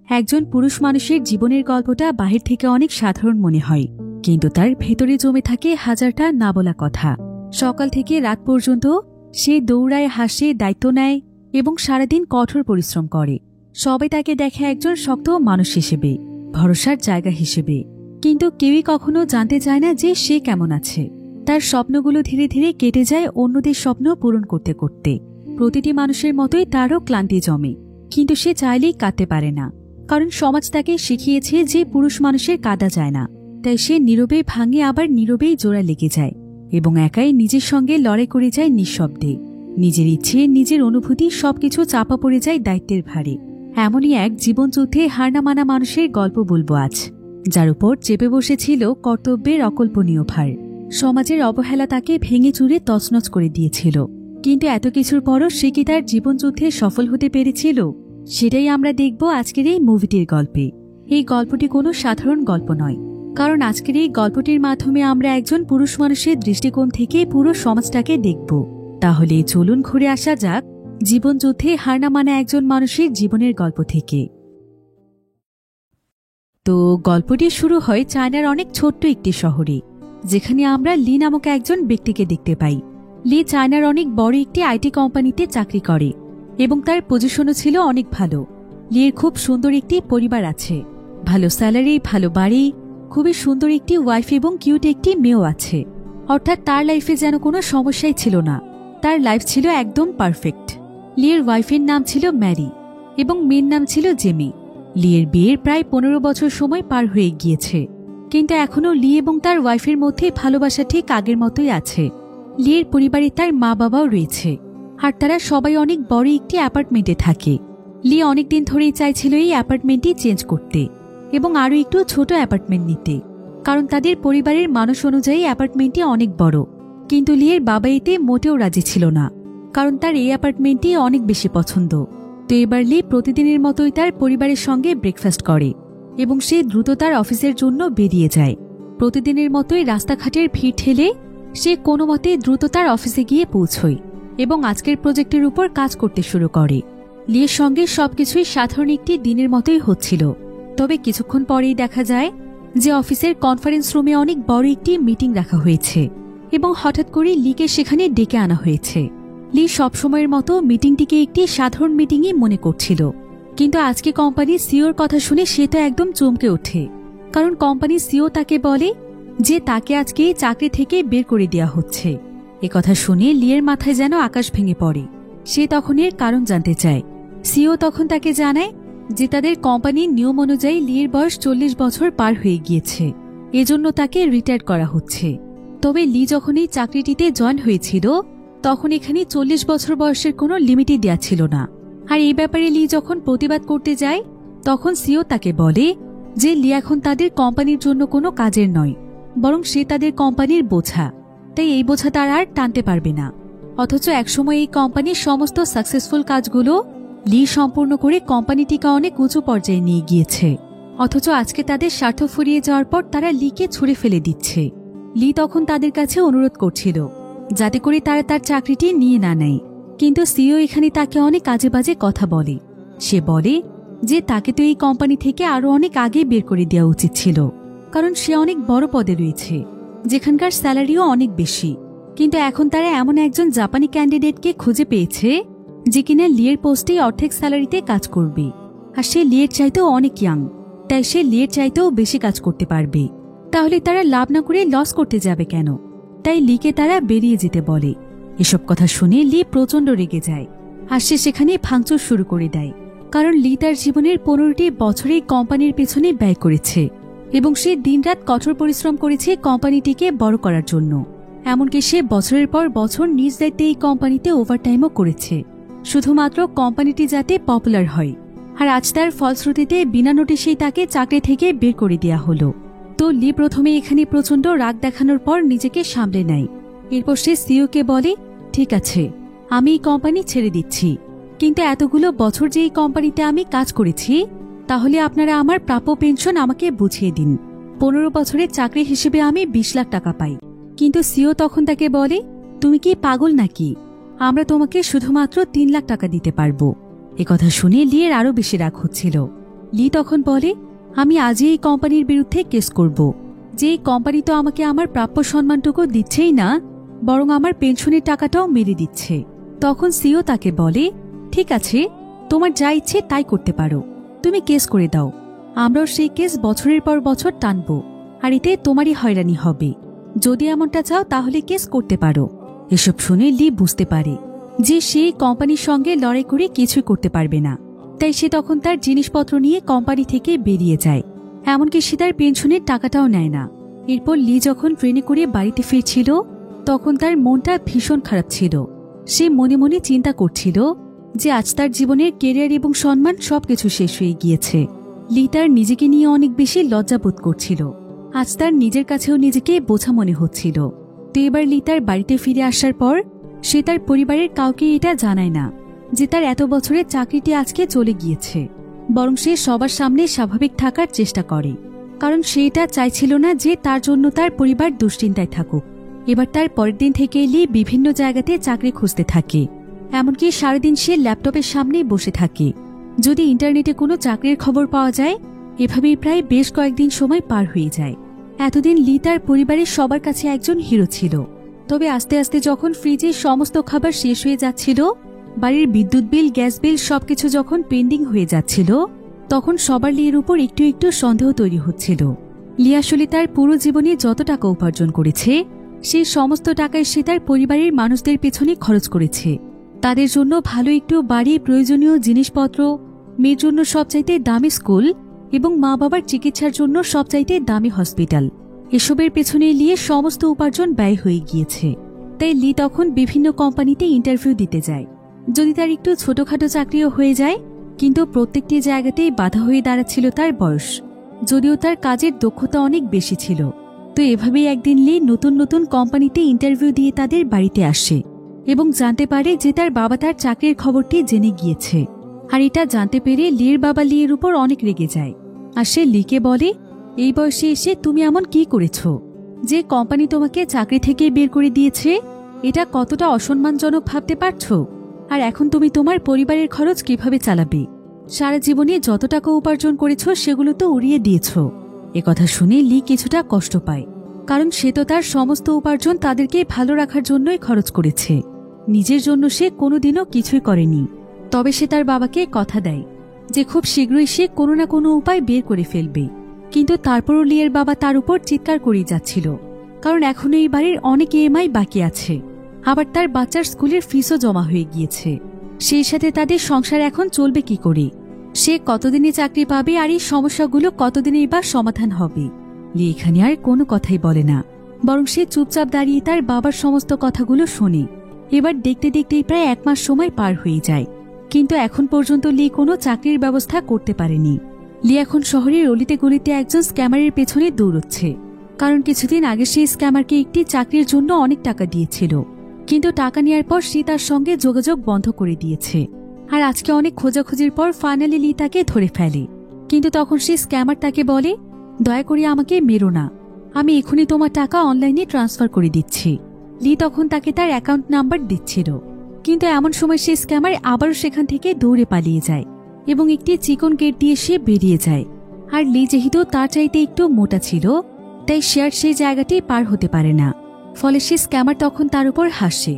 একজন পুরুষ মানুষের জীবনের গল্পটা বাহির থেকে অনেক সাধারণ মনে হয়, কিন্তু তার ভেতরে জমে থাকে হাজারটা না বলা কথা। সকাল থেকে রাত পর্যন্ত সে দৌড়ায়, হাসে, দায়িত্ব নেয় এবং সারাদিন কঠোর পরিশ্রম করে। সবাই তাকে দেখে একজন শক্ত মানুষ হিসেবে, ভরসার জায়গা হিসেবে, কিন্তু কেউই কখনো জানতে চায় না যে সে কেমন আছে। তার স্বপ্নগুলো ধীরে ধীরে কেটে যায় অন্যদের স্বপ্ন পূরণ করতে করতে। প্রতিটি মানুষের মতোই তারও ক্লান্তি জমে, কিন্তু সে চাইলেই কাঁদতে পারে না, কারণ সমাজ তাকে শিখিয়েছে যে পুরুষ মানুষের কাঁদা যায় না। তাই সে নীরবে ভাঙে, আবার নীরবেই জোড়া লেগে যায় এবং একাই নিজের সঙ্গে লড়াই করে যায় নিঃশব্দে। নিজের ইচ্ছে, নিজের অনুভূতি সবকিছু চাপা পড়ে যায় দায়িত্বের ভারে। এমনই এক জীবনযুদ্ধে হার না মানা মানুষের গল্প বলবো আজ, যার উপর চেপে বসেছিল কর্তব্যের অকল্পনীয় ভার। সমাজের অবহেলা তাকে ভেঙে চুরে তছনছ করে দিয়েছিল, কিন্তু এত কিছুর পরও সে কি তার জীবনযুদ্ধে সফল হতে পেরেছিল? সেটাই আমরা দেখব আজকের এই মুভিটির গল্পে। এই গল্পটি কোনো সাধারণ গল্প নয়, কারণ আজকের এই গল্পটির মাধ্যমে আমরা একজন পুরুষ মানুষের দৃষ্টিকোণ থেকে পুরো সমাজটাকে দেখব। তাহলে চলুন ঘুরে আসা যাক জীবনযুদ্ধে হার না মানা একজন মানুষের জীবনের গল্প থেকে। তো গল্পটি শুরু হয় চায়নার অনেক ছোট্ট একটি শহরে, যেখানে আমরা লি নামক একজন ব্যক্তিকে দেখতে পাই। লি চায়নার অনেক বড় একটি আইটি কোম্পানিতে চাকরি করে এবং তার পজিশনও ছিল অনেক ভালো। লির খুব সুন্দর একটি পরিবার আছে, ভালো স্যালারি, ভালো বাড়ি, খুবই সুন্দর একটি ওয়াইফ এবং কিউট একটি মেয়েও আছে। অর্থাৎ তার লাইফে যেন কোনো সমস্যাই ছিল না, তার লাইফ ছিল একদম পারফেক্ট। লির ওয়াইফের নাম ছিল ম্যারি এবং মেয়ের নাম ছিল জেমি। লির বিয়ের প্রায় 15 বছর সময় পার হয়ে গিয়েছে, কিন্তু এখনও লি এবং তার ওয়াইফের মধ্যে ভালোবাসা ঠিক আগের মতোই আছে। লির পরিবারে তার মা বাবাও রয়েছে, আর তারা সবাই অনেক বড় একটি অ্যাপার্টমেন্টে থাকে। লি অনেকদিন ধরেই চাইছিল এই অ্যাপার্টমেন্টটি চেঞ্জ করতে এবং আরও একটু ছোট অ্যাপার্টমেন্ট নিতে, কারণ তাদের পরিবারের মানুষ অনুযায়ী অ্যাপার্টমেন্টটি অনেক বড়। কিন্তু লির বাবা এতে মোটেও রাজি ছিল না, কারণ তার এই অ্যাপার্টমেন্টটি অনেক বেশি পছন্দ। তো এবার লি প্রতিদিনের মতোই তার পরিবারের সঙ্গে ব্রেকফাস্ট করে এবং সে দ্রুত তার অফিসের জন্য বেরিয়ে যায়। প্রতিদিনের মতোই রাস্তাঘাটের ভিড় ঠেলে সে কোনো মতে দ্রুত তার অফিসে গিয়ে পৌঁছয় এবং আজকের প্রজেক্টের উপর কাজ করতে শুরু করে। লির সঙ্গে সবকিছুই সাধারণ একটি দিনের মতোই হচ্ছিল, তবে কিছুক্ষণ পরেই দেখা যায় যে অফিসের কনফারেন্স রুমে অনেক বড় একটি মিটিং রাখা হয়েছে এবং হঠাৎ করে লিকে সেখানে ডেকে আনা হয়েছে। লি সবসময়ের মতো মিটিংটিকে একটি সাধারণ মিটিংই মনে করছিল, কিন্তু আজকে কোম্পানির সিওর কথা শুনে সে তো একদম চমকে ওঠে, কারণ কোম্পানির সিও তাকে বলে যে তাকে আজকে চাকরি থেকে বের করে দেওয়া হচ্ছে। একথা শুনে লিয়ের মাথায় যেন আকাশ ভেঙে পড়ে। সে তখন এর কারণ জানতে চায়। সিও তখন তাকে জানায় যে তাদের কোম্পানির নিয়ম অনুযায়ী লিয়ের বয়স 40 বছর পার হয়ে গিয়েছে, এজন্য তাকে রিটায়ার করা হচ্ছে। তবে লি যখন এই চাকরিটিতে জয়েন হয়েছিল তখন এখানে 40 বছর বয়সের কোনো লিমিটই দেওয়া ছিল না। আর এই ব্যাপারে লি যখন প্রতিবাদ করতে যায় তখন সিও তাকে বলে যে লি এখন তাদের কোম্পানির জন্য কোনো কাজের নয়, বরং সে তাদের কোম্পানির বোঝা, তাই এই বোঝা তারা আর টানতে পারবে না। অথচ একসময় এই কোম্পানির সমস্ত সাকসেসফুল কাজগুলো লি সম্পূর্ণ করে কোম্পানিটিকে অনেক উঁচু পর্যায়ে নিয়ে গিয়েছে, অথচ আজকে তাদের স্বার্থ ফুরিয়ে যাওয়ার পর তারা লিকে ছুঁড়ে ফেলে দিচ্ছে। লি তখন তাদের কাছে অনুরোধ করছিল যাতে করে তারা তার চাকরিটি নিয়ে না নেয়, কিন্তু সিও এখানে তাকে অনেক আজে বাজে কথা বলে। সে বলে যে তাকে তো এই কোম্পানি থেকে আরো অনেক আগে বের করে দেওয়া উচিত ছিল, কারণ সে অনেক বড় পদে রয়েছে, যেখানকার স্যালারিও অনেক বেশি। কিন্তু এখন তারা এমন একজন জাপানি ক্যান্ডিডেটকে খুঁজে পেয়েছে যে কিনা লিয়ের পোস্টেই অর্ধেক স্যালারিতে কাজ করবে, আর সে লিয়ের চাইতেও অনেক ইয়াং, তাই সে লিয়ের চাইতেও বেশি কাজ করতে পারবে। তাহলে তারা লাভ না করে লস করতে যাবে কেন? তাই লিকে তারা বেরিয়ে যেতে বলে। এসব কথা শুনে লি প্রচন্ড রেগে যায়, আর সে সেখানে ভাঙচুর শুরু করে দেয়, কারণ লি তার জীবনের 15টি বছরে কোম্পানির পেছনে ব্যয় করেছে এবং সে দিনরাত কঠোর পরিশ্রম করেছে কোম্পানিটিকে বড় করার জন্য। এমনকি সে বছরের পর বছর নিজ দায়িত্বে এই কোম্পানিতে ওভারটাইমও করেছে, শুধুমাত্র কোম্পানিটি যাতে পপুলার হয়। আর আজ তার ফলশ্রুতিতে বিনা নোটিশেই তাকে চাকরি থেকে বের করে দেওয়া হলো। তো লি প্রথমে এখানে প্রচন্ড রাগ দেখানোর পর নিজেকে সামলে নেয়। এরপর সে সিওকে বলে, ঠিক আছে, আমি এই কোম্পানি ছেড়ে দিচ্ছি, কিন্তু এতগুলো বছর যে এই কোম্পানিতে আমি কাজ করেছি, তাহলে আপনারা আমার প্রাপ্য পেনশন আমাকে বুঝিয়ে দিন। 15 বছরের চাকরি হিসেবে আমি 20 লাখ টাকা পাই। কিন্তু সিও তখন তাকে বলে, তুমি কি পাগল নাকি? আমরা তোমাকে শুধুমাত্র 3 লাখ টাকা দিতে পারবো। একথা শুনে লিয়ের আরো বেশি রাগ হচ্ছিল। লি তখন বলে, আমি আজই এই কোম্পানির বিরুদ্ধে কেস করব। যে এই কোম্পানি তো আমাকে আমার প্রাপ্য সম্মানটুকু দিচ্ছেই না, বরং আমার পেনশনের টাকাটাও মেরে দিচ্ছে। তখন সিও তাকে বলে, ঠিক আছে, তোমার যা ইচ্ছে তাই করতে পারো, তুমি কেস করে দাও। আমরাও সেই কেস বছরের পর বছর টানব, আর এতে তোমারই হয়রানি হবে। যদি এমনটা চাও তাহলে কেস করতে পারো। এসব শুনে লি বুঝতে পারে যে সেই কোম্পানির সঙ্গে লড়াই করে কিছুই করতে পারবে না। তাই সে তখন তার জিনিসপত্র নিয়ে কোম্পানি থেকে বেরিয়ে যায়। এমনকি সে তার পেনশনের টাকাটাও নেয় না। এরপর লি যখন ট্রেনে করে বাড়িতে ফিরছিল, তখন তার মনটা ভীষণ খারাপ ছিল। সে মনে মনে চিন্তা করছিল যে আজ তার জীবনের কেরিয়ার এবং সম্মান সবকিছু শেষ হয়ে গিয়েছে। লি তার নিজেকে নিয়ে অনেক বেশি লজ্জাবোধ করছিল। আজ তার নিজের কাছেও নিজেকে বোঝা মনে হচ্ছিল। তো এবার লি তার বাড়িতে ফিরে আসার পর সে তার পরিবারের কাউকে এটা জানায় না যে তার এত বছরের চাকরিটি আজকে চলে গিয়েছে। বরং সে সবার সামনে স্বাভাবিক থাকার চেষ্টা করে, কারণ সে এটা চাইছিল না যে তার জন্য তার পরিবার দুশ্চিন্তায় থাকুক। এবার তার পরের দিন থেকে লি বিভিন্ন জায়গাতে চাকরি খুঁজতে থাকে। এমনকি সারাদিন সে ল্যাপটপের সামনেই বসে থাকে। যদি ইন্টারনেটে কোনো চাকরির খবর পাওয়া যায়, এভাবেই প্রায় বেশ কয়েকদিন সময় পার হয়ে যায়। এতদিন লি তার পরিবারের সবার কাছে একজন হিরো ছিল। তবে আস্তে আস্তে যখন ফ্রিজের সমস্ত খাবার শেষ হয়ে যাচ্ছিল, বাড়ির বিদ্যুৎ বিল, গ্যাস বিল সবকিছু যখন পেন্ডিং হয়ে যাচ্ছিল, তখন সবার লির উপর একটু একটু সন্দেহ তৈরি হচ্ছিল। লি আসলে তার পুরো জীবনে যত টাকা উপার্জন করেছে, সেই সমস্ত টাকায় সে তার পরিবারের মানুষদের পেছনে খরচ করেছে। তাদের জন্য ভালো একটু বাড়ি, প্রয়োজনীয় জিনিসপত্র, মেয়ের জন্য সবচাইতে দামি স্কুল এবং মা বাবার চিকিৎসার জন্য সবচাইতে দামি হসপিটাল, এসবের পেছনে লিয়ে সমস্ত উপার্জন ব্যয় হয়ে গিয়েছে। তাই লি তখন বিভিন্ন কোম্পানিতে ইন্টারভিউ দিতে যায়। যদি তার একটু ছোটখাটো চাকরিও হয়ে যায়, কিন্তু প্রত্যেকটি জায়গাতেই বাধা হয়ে দাঁড়াচ্ছিল তার বয়স, যদিও তার কাজের দক্ষতা অনেক বেশি ছিল। তো এভাবেই একদিন লি নতুন নতুন কোম্পানিতে ইন্টারভিউ দিয়ে তাদের বাড়িতে আসে এবং জানতে পারে যে তার বাবা তার চাকরির খবরটি জেনে গিয়েছে। আর এটা জানতে পেরে লির বাবা লির উপর অনেক রেগে যায়। আর সে লিকে বলে, এই বয়সে এসে তুমি এমন কি করেছ? যে কোম্পানি তোমাকে চাকরি থেকে বের করে দিয়েছে, এটা কতটা অসম্মানজনক ভাবতে পারছো? আর এখন তুমি তোমার পরিবারের খরচ কিভাবে চালাবে? সারা জীবনে যত টাকা উপার্জন করেছ সেগুলো তো উড়িয়ে দিয়েছ। একথা শুনে লি কিছুটা কষ্ট পায়, কারণ সে তো তার সমস্ত উপার্জন তাদেরকে ভালো রাখার জন্যই খরচ করেছে। নিজের জন্য সে কোনোদিনও কিছুই করেনি। তবে সে তার বাবাকে কথা দেয় যে খুব শীঘ্রই সে কোনো না কোনো উপায় বের করে ফেলবে। কিন্তু তারপরও লিয়ের বাবা তার উপর চিৎকার করেই যাচ্ছিল, কারণ এখনো এই বাড়ির অনেক ইএমআই বাকি আছে। আবার তার বাচ্চার স্কুলের ফিসও জমা হয়ে গিয়েছে। সেই সাথে তাদের সংসার এখন চলবে কি করে? সে কতদিনে চাকরি পাবে, আর এই সমস্যাগুলো কতদিনেই বা সমাধান হবে? লি এখানে আর কোনো কথাই বলে না, বরং সে চুপচাপ দাঁড়িয়ে তার বাবার সমস্ত কথাগুলো শোনে। এবার দেখতে দেখতেই প্রায় 1 মাস সময় পার হয়ে যায়, কিন্তু এখন পর্যন্ত লি কোনো চাকরির ব্যবস্থা করতে পারেনি। লি এখন শহরের অলিতে গলিতে একজন স্ক্যামারের পেছনে দৌড়চ্ছে, কারণ কিছুদিন আগে সেই স্ক্যামারকে একটি চাকরির জন্য অনেক টাকা দিয়েছিল, কিন্তু টাকা নেওয়ার পর সে তার সঙ্গে যোগাযোগ বন্ধ করে দিয়েছে। আর আজকে অনেক খোঁজাখুঁজির পর ফাইনালি লি তাকে ধরে ফেলে। কিন্তু তখন সেই স্ক্যামার তাকে বলে, দয়া করে আমাকে মেরো না, আমি এখনই তোমার টাকা অনলাইনে ট্রান্সফার করে দিচ্ছি। লি তখন তাকে তার অ্যাকাউন্ট নাম্বার দিচ্ছিল, কিন্তু এমন সময় সেই স্ক্যামার আবারও সেখান থেকে দৌড়ে পালিয়ে যায় এবং একটি চিকন গেট দিয়ে সে বেরিয়ে যায়। আর লি যেহেতু তার চাইতে একটু মোটা ছিল, তাই সে আর সেই জায়গাটি পার হতে পারে না। ফলে সে স্ক্যামার তখন তার উপর হাসে।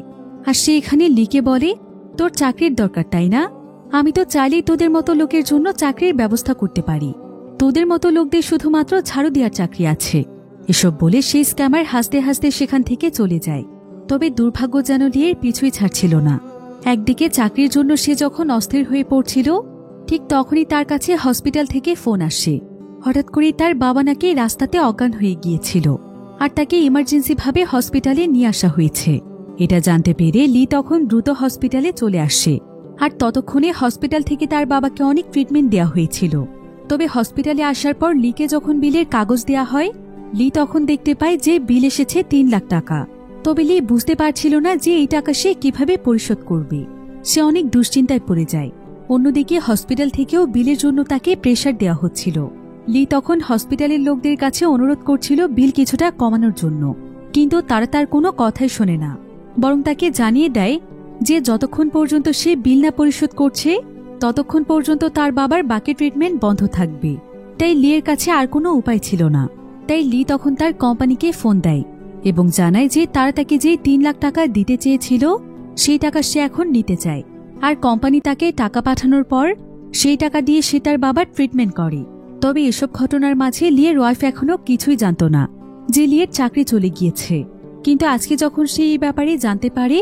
আর সে এখানে লিকে বলে, তোর চাকরির দরকার তাই না? আমি তো চাইলেই তোদের মতো লোকের জন্য চাকরির ব্যবস্থা করতে পারি। তোদের মতো লোকদের শুধুমাত্র ঝাড়ু দেওয়ার চাকরি আছে। এসব বলে সেই স্ক্যামার হাসতে হাসতে সেখান থেকে চলে যায়। তবে দুর্ভাগ্য যেন লিয়ের পিছুই ছাড়ছিল না। একদিকে চাকরির জন্য সে যখন অস্থির হয়ে পড়ছিল, ঠিক তখনই তার কাছে হসপিটাল থেকে ফোন আসে। হঠাৎ করেই তার বাবা নাকি রাস্তাতে অজ্ঞান হয়ে গিয়েছিল, আর তাকে ইমার্জেন্সি ভাবে হসপিটালে নিয়ে আসা হয়েছে। এটা জানতে পেরে লি তখন দ্রুত হসপিটালে চলে আসে। আর ততক্ষণে হসপিটাল থেকে তার বাবাকে অনেক ট্রিটমেন্ট দেওয়া হয়েছিল। তবে হসপিটালে আসার পর লিকে যখন বিলের কাগজ দেয়া হয়, লি তখন দেখতে পায় যে বিল এসেছে 3 লাখ টাকা। তবে লি বুঝতে পারছিল না যে এই টাকা সে কিভাবে পরিশোধ করবে। সে অনেক দুশ্চিন্তায় পড়ে যায়। অন্যদিকে হসপিটাল থেকেও বিলের জন্য তাকে প্রেসার দেওয়া হচ্ছিল। লি তখন হসপিটালের লোকদের কাছে অনুরোধ করছিল বিল কিছুটা কমানোর জন্য, কিন্তু তারা তার কোনো কথাই শোনে না, বরং তাকে জানিয়ে দেয় যে যতক্ষণ পর্যন্ত সে বিল না পরিশোধ করছে ততক্ষণ পর্যন্ত তার বাবার বাকি ট্রিটমেন্ট বন্ধ থাকবে। তাই লির কাছে আর কোনো উপায় ছিল না। তাই লি তখন তার কোম্পানিকে ফোন দেয় এবং জানায় যে তারা তাকে যে 3 লাখ টাকা দিতে চেয়েছিল সেই টাকা সে এখন নিতে চায়। আর কোম্পানি তাকে টাকা পাঠানোর পর সেই টাকা দিয়ে সে তার বাবার ট্রিটমেন্ট করে। তবে এসব ঘটনার মাঝে লিয়ের ওয়াইফ এখনো কিছুই জানত না যে লিয়ের চাকরি চলে গিয়েছে। কিন্তু আজকে যখন সে এই ব্যাপারে জানতে পারে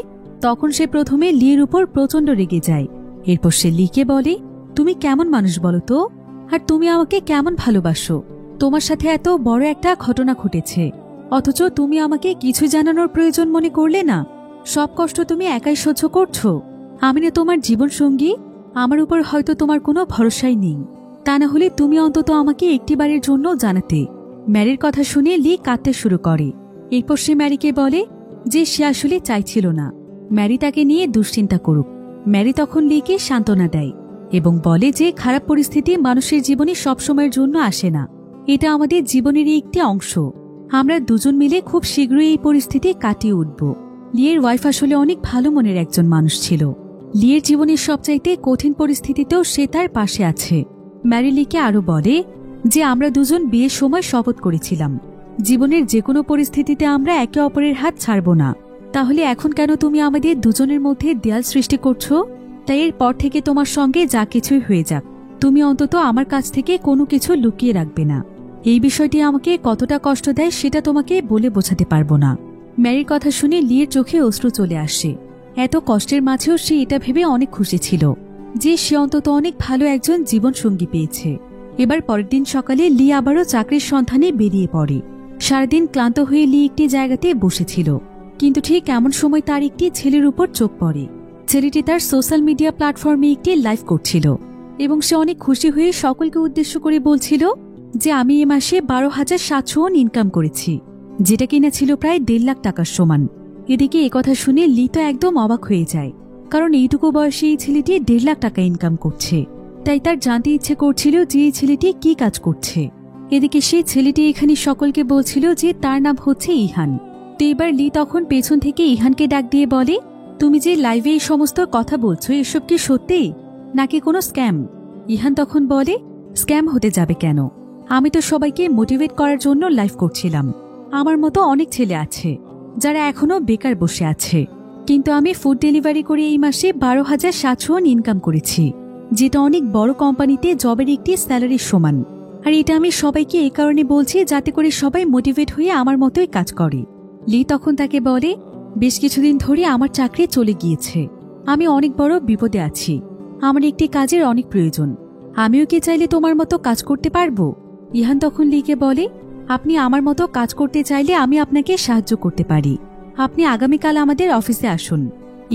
তখন সে প্রথমে লিয়ের উপর প্রচন্ড রেগে যায়। এরপর সে লিকে বলে, তুমি কেমন মানুষ বলো তো? আর তুমি আমাকে কেমন ভালোবাসো? তোমার সাথে এত বড় একটা ঘটনা ঘটেছে, অথচ তুমি আমাকে কিছু জানানোর প্রয়োজন মনে করলে না। সব কষ্ট তুমি একাই সহ্য করছো। আমি না তোমার জীবন সঙ্গী? আমার উপর হয়তো তোমার কোনো ভরসাই নেই। তা না হলে তুমি অন্তত আমাকে একটিবারের জন্য জানাতে। ম্যারির কথা শুনে লি কাঁদতে শুরু করে। এরপর সে ম্যারিকে বলে যে সে আসলে চাইছিল না ম্যারি তাকে নিয়ে দুশ্চিন্তা করুক। ম্যারি তখন লিকে সান্ত্বনা দেয় এবং বলে যে খারাপ পরিস্থিতি মানুষের জীবনে সবসময়ের জন্য আসে না, এটা আমাদের জীবনেরই একটি অংশ। আমরা দুজন মিলে খুব শীঘ্রই এই পরিস্থিতি কাটিয়ে উঠব। লিয়ের ওয়াইফ আসলে অনেক ভালো মনের একজন মানুষ ছিল। লিয়ের জীবনের সবচাইতে কঠিন পরিস্থিতিতেও সে তার পাশে আছে। ম্যারি লিকে আরো বলে যে আমরা দুজন বিয়ের সময় শপথ করেছিলাম জীবনের যে কোনো পরিস্থিতিতে আমরা একে অপরের হাত ছাড়ব না। তাহলে এখন কেন তুমি আমাদের দুজনের মধ্যে দেয়াল সৃষ্টি করছো? তাই এর পর থেকে তোমার সঙ্গে যা কিছুই হয়ে যাক, তুমি অন্তত আমার কাছ থেকে কোনো কিছু লুকিয়ে রাখবে না। এই বিষয়টি আমাকে কতটা কষ্ট দেয় সেটা তোমাকে বলে বোঝাতে পারবো না। ম্যারির কথা শুনে লিয়ের চোখে অশ্রু চলে আসে। এত কষ্টের মাঝেও সে এটা ভেবে অনেক খুশি ছিল যে সে অন্তত অনেক ভালো একজন জীবনসঙ্গী পেয়েছে। এবার পরের দিন সকালে লি আবারও চাকরির সন্ধানে বেরিয়ে পড়ে। সারাদিন ক্লান্ত হয়ে লি একটি জায়গাতে বসেছিল, কিন্তু ঠিক এমন সময় তার একটি ছেলের উপর চোখ পড়ে। ছেলেটি তার সোশ্যাল মিডিয়া প্ল্যাটফর্মে একটি লাইভ করছিল এবং সে অনেক খুশি হয়ে সকলকে উদ্দেশ্য করে বলছিল যে আমি এ মাসে 12,700 ইনকাম করেছি, যেটা কিনা ছিল প্রায় 1.5 লাখ টাকার সমান। এদিকে একথা শুনে লি তো একদম অবাক হয়ে যায়, কারণ এইটুকু বয়সে এই ছেলেটি 1.5 লাখ টাকা ইনকাম করছে। তাই তার জানতে ইচ্ছে করছিল যে এই ছেলেটি কি কাজ করছে। এদিকে সেই ছেলেটি এখানে সকলকে বলছিল যে তার নাম হচ্ছে ইহান। তো এবার লি তখন পেছন থেকে ইহানকে ডাক দিয়ে বলে, তুমি যে লাইভে এই সমস্ত কথা বলছো এসব কি সত্যি নাকি কোনো স্ক্যাম? ইহান তখন বলে, স্ক্যাম হতে যাবে কেন? আমি তো সবাইকে মোটিভেট করার জন্য লাইভ করছিলাম। আমার মতো অনেক ছেলে আছে যারা এখনো বেকার বসে আছে, কিন্তু আমি ফুড ডেলিভারি করে এই মাসে 12,700 ইনকাম করেছি, যেটা অনেক বড় কোম্পানিতে জবের একটি স্যালারির সমান। আর এটা আমি সবাইকে এই কারণে বলছি যাতে করে সবাই মোটিভেট হয়ে আমার মতোই কাজ করে। লি তখন তাকে বলে, বেশ কিছুদিন ধরে আমার চাকরি চলে গিয়েছে, আমি অনেক বড় বিপদে আছি, আমার একটি কাজের অনেক প্রয়োজন, আমিও কি চাইলে তোমার মতো কাজ করতে পারবো? ইহান তখন লিকে বলে, আপনি আমার মতো কাজ করতে চাইলে আমি আপনাকে সাহায্য করতে পারি, আপনি আগামীকাল আমাদের অফিসে আসুন।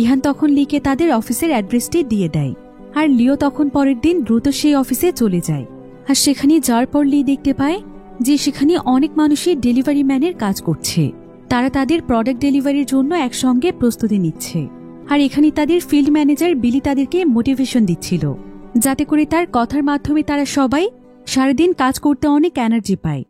ইহান তখন লিকে তাদের অফিসের অ্যাড্রেসটি দিয়ে দেয়। আর লিও তখন পরের দিন দ্রুত সেই অফিসে চলে যায়। আর সেখানে যাওয়ার পর লি দেখতে পায় যে সেখানে অনেক মানুষই ডেলিভারি ম্যানের কাজ করছে। তারা তাদের প্রোডাক্ট ডেলিভারির জন্য একসঙ্গে প্রস্তুতি নিচ্ছে। আর এখানে তাদের ফিল্ড ম্যানেজার বিলি তাদেরকে মোটিভেশন দিচ্ছিল, যাতে করে তার কথার মাধ্যমে তারা সবাই সারাদিন কাজ করতে অনেক এনার্জি পায়।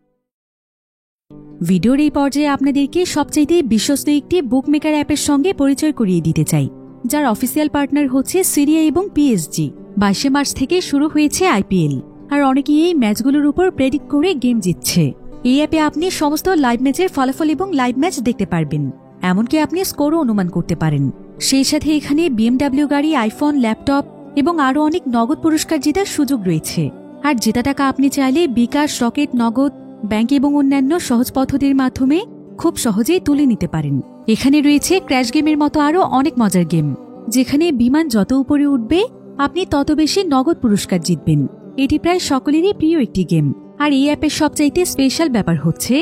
ভিডিওর এই পর্যায়ে আপনাদেরকে সবচাইতে বিশ্বস্ত একটি বুকমেকার অ্যাপের সঙ্গে পরিচয় করিয়ে দিতে চাই, যার অফিসিয়াল পার্টনার হচ্ছে সিরিয়া এবং পিএসজি। 22 মার্চ থেকে শুরু হয়েছে আইপিএল, আর অনেকেই এই ম্যাচগুলোর উপর প্রেডিক্ট করে গেম জিতছে। এই অ্যাপে আপনি সমস্ত লাইভ ম্যাচের ফলাফল এবং লাইভ ম্যাচ দেখতে পারবেন, এমনকি আপনি স্কোরও অনুমান করতে পারেন। সেই সাথে এখানে BMW গাড়ি, আইফোন, ল্যাপটপ এবং আরও অনেক নগদ পুরস্কার জেতার সুযোগ রয়েছে। আর জেতা টাকা আপনি চাইলে বিকাশ, রকেট, নগদ, ব্যাংক এবং অন্যান্য সহজ পদ্ধতির মাধ্যমে খুব সহজেই তুলে নিতে পারেন। এখানে রয়েছে ক্র্যাশ গেমের মতো আরও অনেক মজার গেম, যেখানে বিমান যত উপরে উঠবে আপনি তত বেশি নগদ পুরস্কার জিতবেন। এটি প্রায় সকলেরই প্রিয় একটি গেম। আর এই অ্যাপের সবচাইতে স্পেশাল ব্যাপার হচ্ছে,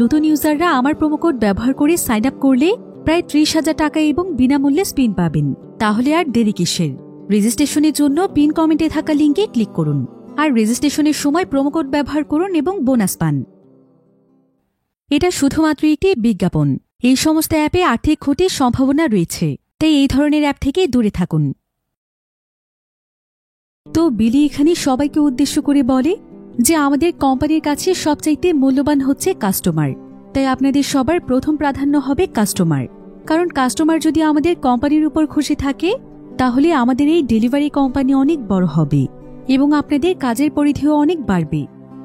নতুন ইউজাররা আমার প্রোমোকোড ব্যবহার করে সাইন আপ করলে প্রায় 30,000 টাকা এবং বিনামূল্যে স্পিন পাবেন। তাহলে আর দেরি কিসের? রেজিস্ট্রেশনের জন্য পিন কমেন্টে থাকা লিঙ্কে ক্লিক করুন আর রেজিস্ট্রেশনের সময় প্রোমোকোড ব্যবহার করুন এবং বোনাস পান। এটা শুধুমাত্র একটি বিজ্ঞাপন। এই সমস্ত অ্যাপে আর্থিক ক্ষতির সম্ভাবনা রয়েছে, তাই এই ধরনের অ্যাপ থেকে দূরে থাকুন। তো বিলি এখানে সবাইকে উদ্দেশ্য করে বলে যে আমাদের কোম্পানির কাছে সবচাইতে মূল্যবান হচ্ছে কাস্টমার, তাই আপনাদের সবার প্রথম প্রাধান্য হবে কাস্টমার। কারণ কাস্টমার যদি আমাদের কোম্পানির উপর খুশি থাকে তাহলে আমাদের এই ডেলিভারি কোম্পানি অনেক বড় হবে এবং আপনাদের কাজের পরিধিও অনেক বাড়বে।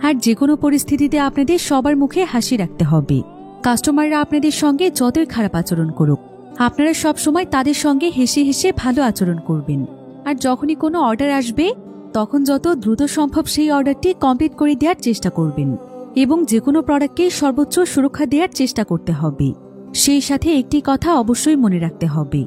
আর যে কোনো পরিস্থিতিতে আপনাদের সবার মুখে হাসি রাখতে হবে। কাস্টমাররা আপনাদের সঙ্গে যতই খারাপ আচরণ করুক, আপনারা সবসময় তাদের সঙ্গে হেসে হেসে ভালো আচরণ করবেন। আর যখনই কোনো অর্ডার আসবে তখন যত দ্রুত সম্ভব সেই অর্ডারটি কমপ্লিট করে দেওয়ার চেষ্টা করবেন এবং যে কোনো প্রোডাক্টকেই সর্বোচ্চ সুরক্ষা দেওয়ার চেষ্টা করতে হবে। সেই সাথে একটি কথা অবশ্যই মনে রাখতে হবে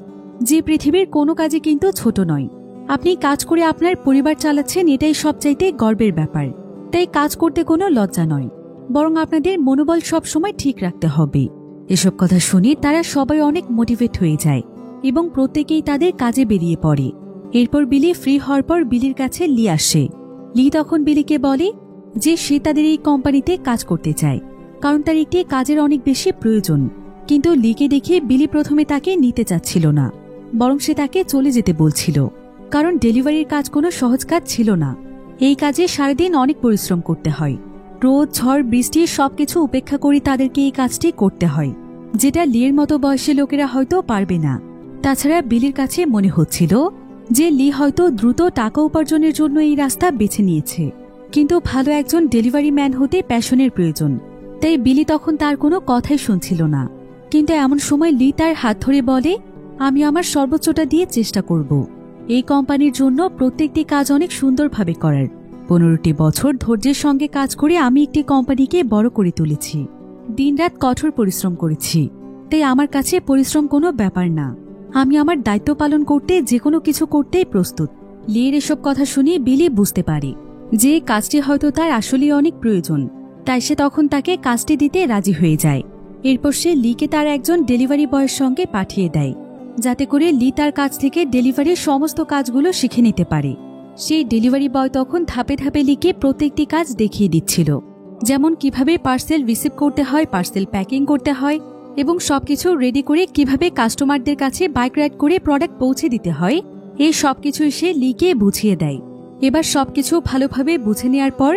যে পৃথিবীর কোনো কাজই কিন্তু ছোট নয়। আপনি কাজ করে আপনার পরিবার চালাচ্ছেন, এটাই সবচাইতে গর্বের ব্যাপার। তাই কাজ করতে কোনো লজ্জা নয়, বরং আপনাদের মনোবল সবসময় ঠিক রাখতে হবে। এসব কথা শুনে তারা সবাই অনেক মোটিভেট হয়ে যায় এবং প্রত্যেকেই তাদের কাজে বেরিয়ে পড়ে। এরপর বিলি ফ্রি হওয়ার পর বিলির কাছে লি আসে। লি তখন বিলিকে বলে যে সে তাদের এই কোম্পানিতে কাজ করতে চায়, কারণ তার একটি কাজের অনেক বেশি প্রয়োজন। কিন্তু লিকে দেখে বিলি প্রথমে তাকে নিতে চাচ্ছিল না, বরং সে তাকে চলে যেতে বলছিল, কারণ ডেলিভারির কাজ কোনো সহজ কাজ ছিল না। এই কাজে সারাদিন অনেক পরিশ্রম করতে হয়। রোদ, ঝড়, বৃষ্টি সবকিছু উপেক্ষা করে তাদেরকে এই কাজটি করতে হয়, যেটা লির মতো বয়সী লোকেরা হয়তো পারবে না। তাছাড়া বিলির কাছে মনে হচ্ছিল যে লি হয়তো দ্রুত টাকা উপার্জনের জন্য এই রাস্তা বেছে নিয়েছে, কিন্তু ভালো একজন ডেলিভারি ম্যান হতে প্যাশনের প্রয়োজন। তাই বিলি তখন তার কোনো কথাই শুনছিল না। কিন্তু এমন সময় লি তার হাত ধরে বলে, আমি আমার সর্বোচ্চটা দিয়ে চেষ্টা করব এই কোম্পানির জন্য প্রত্যেকটি কাজ অনেক সুন্দরভাবে করার। 15টি বছর ধৈর্যের সঙ্গে কাজ করে আমি একটি কোম্পানিকে বড় করে তুলেছি। দিনরাত কঠোর পরিশ্রম করেছি, তাই আমার কাছে পরিশ্রম কোনো ব্যাপার না। আমি আমার দায়িত্ব পালন করতে যে কোনো কিছু করতেই প্রস্তুত। লির এসব কথা শুনে বিলি বুঝতে পারে যে কাজটি হয়তো তার আসলেই অনেক প্রয়োজন, তাই সে তখন তাকে কাজটি দিতে রাজি হয়ে যায়। এরপর সে লিকে তার একজন ডেলিভারি বয়ের সঙ্গে পাঠিয়ে দেয়, যাতে করে লি তার কাছ থেকে ডেলিভারির সমস্ত কাজগুলো শিখে নিতে পারে। সেই ডেলিভারি বয় তখন ধাপে ধাপে লিকে প্রত্যেকটি কাজ দেখিয়ে দিচ্ছিল, যেমন কিভাবে পার্সেল রিসিভ করতে হয়, পার্সেল প্যাকিং করতে হয় এবং সবকিছু রেডি করে কিভাবে কাস্টমারদের কাছে বাইক রাইড করে প্রোডাক্ট পৌঁছে দিতে হয়। এই সবকিছু সে লিকে বুঝিয়ে দেয়। এবার সবকিছু ভালোভাবে বুঝে নেওয়ার পর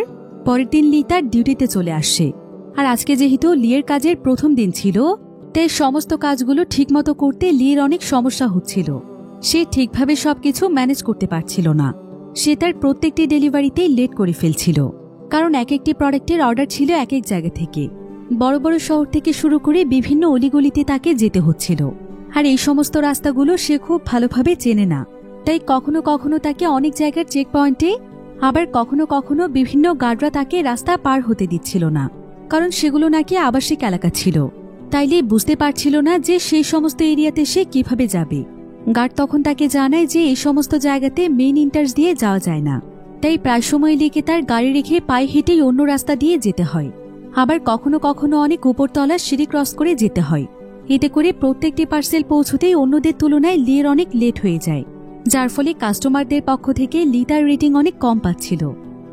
পরের দিন লি তার ডিউটিতে চলে আসে। আর আজকে যেহেতু লিয়ের কাজের প্রথম দিন ছিল, তাই সমস্ত কাজগুলো ঠিকমতো করতে লিয়ের অনেক সমস্যা হচ্ছিল। সে ঠিকভাবে সবকিছু ম্যানেজ করতে পারছিল না। সে তার প্রত্যেকটি ডেলিভারিতেই লেট করে ফেলছিল, কারণ এক একটি প্রোডাক্টের অর্ডার ছিল এক এক জায়গা থেকে। বড় বড় শহর থেকে শুরু করে বিভিন্ন অলিগলিতে তাকে যেতে হচ্ছিল, আর এই সমস্ত রাস্তাগুলো সে খুব ভালোভাবে চেনে না। তাই কখনো কখনো তাকে অনেক জায়গার চেক পয়েন্টে, আবার কখনো কখনো বিভিন্ন গার্ডরা তাকে রাস্তা পার হতে দিচ্ছিল না, কারণ সেগুলো নাকি আবাসিক এলাকা ছিল। তাইলে বুঝতে পারছিল না যে সেই সমস্ত এরিয়াতে সে কিভাবে যাবে। গার্ড তখন তাকে জানায় যে এই সমস্ত জায়গাতে মেইন এন্ট্রান্স দিয়ে যাওয়া যায় না, তাই প্রায় সময় লিকে তার গাড়ি রেখে পায়ে হেঁটেই অন্য রাস্তা দিয়ে যেতে হয়। আবার কখনো কখনো অনেক উপরতলা সিঁড়ি ক্রস করে যেতে হয়। এতে করে প্রত্যেকটি পার্সেল পৌঁছতেই অন্যদের তুলনায় লির অনেক লেট হয়ে যায়, যার ফলে কাস্টমারদের পক্ষ থেকে লি তার রেটিং অনেক কম পাচ্ছিল।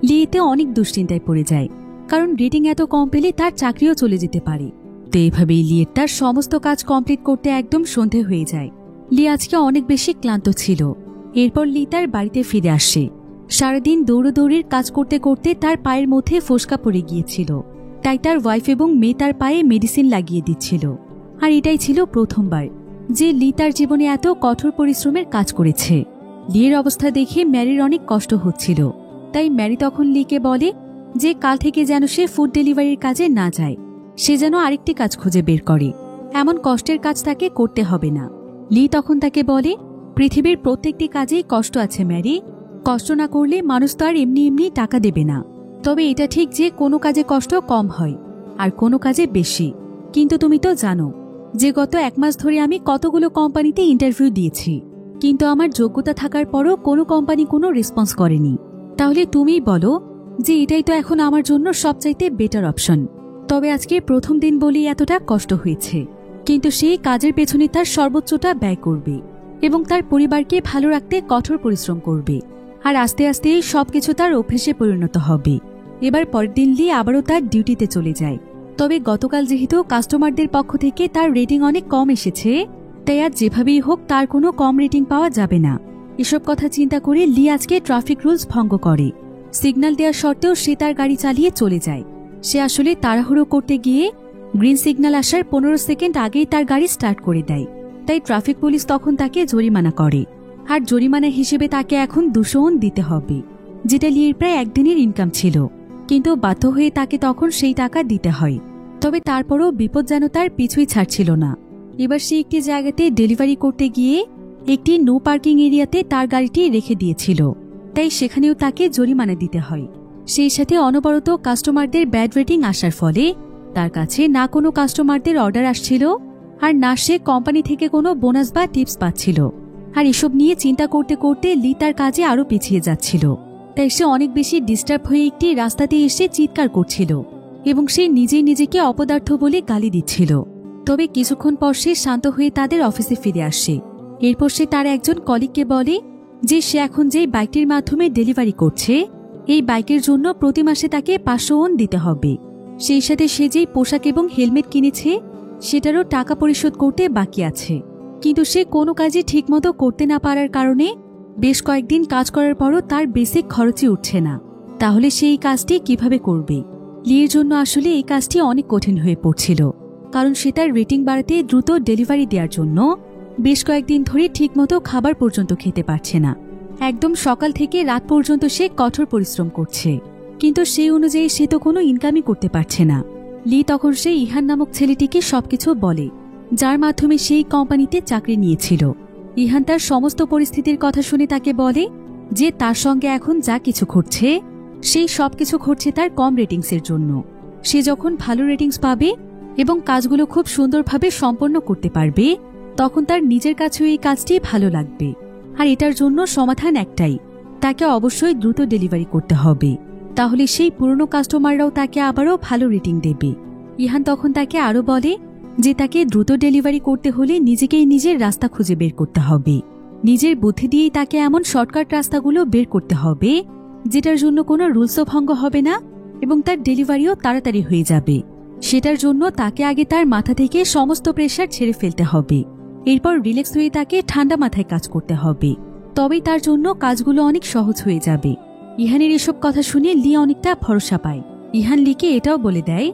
লি এতে অনেক দুশ্চিন্তায় পড়ে যায়, কারণ রেটিং এত কম পেলে তার চাকরিও চলে যেতে পারে। তো এইভাবেই লিয়ের তার সমস্ত কাজ কমপ্লিট করতে একদম সন্ধে হয়ে যায়। লি আজকে অনেক বেশি ক্লান্ত ছিল। এরপর লি তার বাড়িতে ফিরে আসে। সারাদিন দৌড়দৌড়ির কাজ করতে করতে তার পায়ের মধ্যে ফোসকা পড়ে গিয়েছিল, তাই তার ওয়াইফ এবং মেয়ে তার পায়ে মেডিসিন লাগিয়ে দিচ্ছিল। আর এটাই ছিল প্রথমবার যে লি তার জীবনে এত কঠোর পরিশ্রমের কাজ করেছে। লিয়ের অবস্থা দেখে ম্যারির অনেক কষ্ট হচ্ছিল, তাই ম্যারি তখন লিকে বলে যে কাল থেকে যেন সে ফুড ডেলিভারির কাজে না যায়, সে যেন আরেকটি কাজ খুঁজে বের করে। এমন কষ্টের কাজ তাকে করতে হবে না। লি তখন তাকে বলে, পৃথিবীর প্রত্যেকটি কাজেই কষ্ট আছে ম্যারি। কষ্ট না করলে মানুষ তো আর এমনি এমনি টাকা দেবে না। তবে এটা ঠিক যে কোনো কাজে কষ্ট কম হয় আর কোনো কাজে বেশি। কিন্তু তুমি তো জানো যে গত 1 মাস ধরে আমি কতগুলো কোম্পানিতে ইন্টারভিউ দিয়েছি, কিন্তু আমার যোগ্যতা থাকার পরও কোনো কোম্পানি কোনো রেসপন্স করেনি। তাহলে তুমিই বলো যে এটাই তো এখন আমার জন্য সবচাইতে বেটার অপশন। তবে আজকে প্রথম দিন বলেই এতটা কষ্ট হয়েছে, কিন্তু সেই কাজের পেছনে তার সর্বোচ্চটা ব্যয় করবে এবং তার পরিবারকে ভালো রাখতে কঠোর পরিশ্রম করবে। আর আস্তে আস্তে সবকিছু তার অভ্যেসে পরিণত হবে। এবার পরের দিন লি আবারও তার ডিউটিতে চলে যায়। তবে গতকাল যেহেতু কাস্টমারদের পক্ষ থেকে তার রেটিং অনেক কম এসেছে, তাই আজ যেভাবেই হোক তার কোনো কম রেটিং পাওয়া যাবে না। এসব কথা চিন্তা করে লি আজকে ট্রাফিক রুলস ভঙ্গ করে। সিগন্যাল দেওয়ার সত্ত্বেও সে তার গাড়ি চালিয়ে চলে যায়। সে আসলে তাড়াহুড়ো করতে গিয়ে গ্রিন সিগন্যাল আসার 15 সেকেন্ড আগেই তার গাড়ি স্টার্ট করে দেয়। তাই ট্রাফিক পুলিশ তখন তাকে জরিমানা করে। আর জরিমানা হিসেবে তাকে এখন 200 ওন দিতে হবে, যেটা লির প্রায় একদিনের ইনকাম ছিল। কিন্তু বাধ্য হয়ে তাকে তখন সেই টাকা দিতে হয়। তবে তারপরও বিপদ যেন তার পিছুই ছাড়ছিল না। এবার সে একটি জায়গাতে ডেলিভারি করতে গিয়ে একটি নো পার্কিং এরিয়াতে তার গাড়িটি রেখে দিয়েছিল, তাই সেখানেও তাকে জরিমানা দিতে হয়। সেই সাথে অনবরত কাস্টমারদের ব্যাড রেটিং আসার ফলে তার কাছে না কোনো কাস্টমারদের অর্ডার আসছিল, আর না সে কোম্পানি থেকে কোনো বোনাস বা টিপস পাচ্ছিল। আর এসব নিয়ে চিন্তা করতে করতে লি তার কাজে আরও পিছিয়ে যাচ্ছিল। তাই সে অনেক বেশি ডিস্টার্ব হয়ে একটি রাস্তাতে এসে চিৎকার করছিল এবং সে নিজেই নিজেকে অপদার্থ বলে গালি দিচ্ছিল। তবে কিছুক্ষণ পর সে শান্ত হয়ে তাদের অফিসে ফিরে আসে। এরপর সে তার একজন কলিগকে বলে যে সে এখন যেই বাইকটির মাধ্যমে ডেলিভারি করছে, এই বাইকের জন্য প্রতি মাসে তাকে 500 ওন দিতে হবে। সেই সাথে সে যেই পোশাক এবং হেলমেট কিনেছে সেটারও টাকা পরিশোধ করতে বাকি আছে। কিন্তু সে কোনো কাজই ঠিকমতো করতে না পারার কারণে বেশ কয়েকদিন কাজ করার পরও তার বেসিক খরচই উঠছে না। তাহলে সে এই কাজটি কিভাবে করবে? লির জন্য আসলে এই কাজটি অনেক কঠিন হয়ে পড়ছিল, কারণ সে তার রেটিং বাড়াতে দ্রুত ডেলিভারি দেওয়ার জন্য বেশ কয়েকদিন ধরে ঠিকমতো খাবার পর্যন্ত খেতে পারছে না। একদম সকাল থেকে রাত পর্যন্ত সে কঠোর পরিশ্রম করছে, কিন্তু সেই অনুযায়ী সে তো কোনো ইনকামই করতে পারছে না। লি তখন সে ইহান নামক ছেলেটিকে সবকিছু বলে, যার মাধ্যমে সেই কোম্পানিতে চাকরি নিয়েছিল। ইহান তার সমস্ত পরিস্থিতির কথা শুনে তাকে বলে যে তার সঙ্গে এখন যা কিছু ঘটছে সেই সবকিছু ঘটছে তার কম রেটিংসের জন্য। সে যখন ভালো রেটিংস পাবে এবং কাজগুলো খুব সুন্দরভাবে সম্পন্ন করতে পারবে, তখন তার নিজের কাছেও এই কাজটি ভালো লাগবে। আর এটার জন্য সমাধান একটাই, তাকে অবশ্যই দ্রুত ডেলিভারি করতে হবে, তাহলে সেই পুরনো কাস্টমাররাও তাকে আবারও ভালো রেটিং দেবে। ইহান তখন তাকে আরও বলে যে তাকে দ্রুত ডেলিভারি করতে হলে নিজেকেই নিজের রাস্তা খুঁজে বের করতে হবে। নিজের বুদ্ধি দিয়েই তাকে এমন শর্টকাট রাস্তাগুলো বের করতে হবে যেটার জন্য কোনো রুলসও ভঙ্গ হবে না এবং তার ডেলিভারিও তাড়াতাড়ি হয়ে যাবে। সেটার জন্য তাকে আগে তার মাথা থেকে সমস্ত প্রেশার ছেড়ে ফেলতে হবে। এরপর রিল্যাক্স হয়ে তাকে ঠান্ডা মাথায় কাজ করতে হবে, তবেই তার জন্য কাজগুলো অনেক সহজ হয়ে যাবে। ইহানের এসব কথা শুনে লি অনেকটা ভরসা পায়। ইহান লিকে এটাও বলে দেয়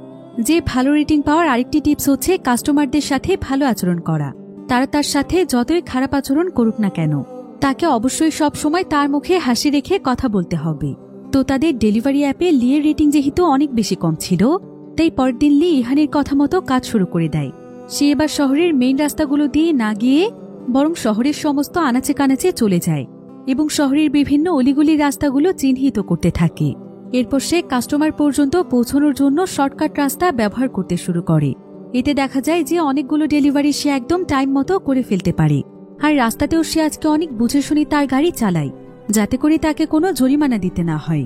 যে ভালো রেটিং পাওয়ার আরেকটি টিপস হচ্ছে কাস্টমারদের সাথে ভালো আচরণ করা। তারা তার সাথে যতই খারাপ আচরণ করুক না কেন, তাকে অবশ্যই সব সময় তার মুখে হাসি রেখে কথা বলতে হবে। তো তাদের ডেলিভারি অ্যাপে লিয়ের রেটিং যেহেতু অনেক বেশি কম ছিল, তাই পরের দিন লি ইহানের কথা মতো কাজ শুরু করে দেয়। সে এবার শহরের মেইন রাস্তাগুলো দিয়ে না গিয়ে বরং শহরের সমস্ত আনাচে কানাচে চলে যায় এবং শহরের বিভিন্ন অলিগুলির রাস্তাগুলো চিহ্নিত করতে থাকে। এরপর সে কাস্টমার পর্যন্ত পৌঁছানোর জন্য শর্টকাট রাস্তা ব্যবহার করতে শুরু করে। এতে দেখা যায় যে অনেকগুলো ডেলিভারি সে একদম টাইম মতো করে ফেলতে পারে। আর রাস্তাতেও সে আজকে অনেক বুঝে শুনে তার গাড়ি চালায়, যাতে করে তাকে কোনো জরিমানা দিতে না হয়।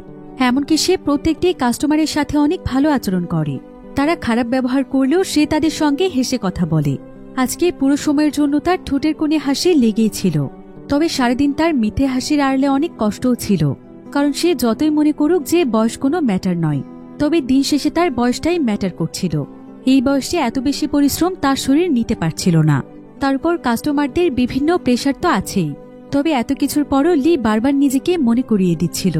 এমনকি সে প্রত্যেকটি কাস্টমারের সাথে অনেক ভালো আচরণ করে। তারা খারাপ ব্যবহার করলেও সে তাদের সঙ্গে হেসে কথা বলে। আজকে পুরো সময়ের জন্য তার ঠোঁটের কোণে হাসি লেগেই ছিল। তবে সারাদিন তার মিথ্যে হাসির আড়ালে অনেক কষ্টও ছিল, কারণ সে যতই মনে করুক যে বয়স কোনো ম্যাটার নয়, তবে দিন শেষে তার বয়সটাই ম্যাটার করছিল। এই বয়সে এত বেশি পরিশ্রম তার শরীর নিতে পারছিল না। তারপর কাস্টমারদের বিভিন্ন প্রেশার তো আছেই। তবে এত কিছুর পরও লি বারবার নিজেকে মনে করিয়ে দিচ্ছিল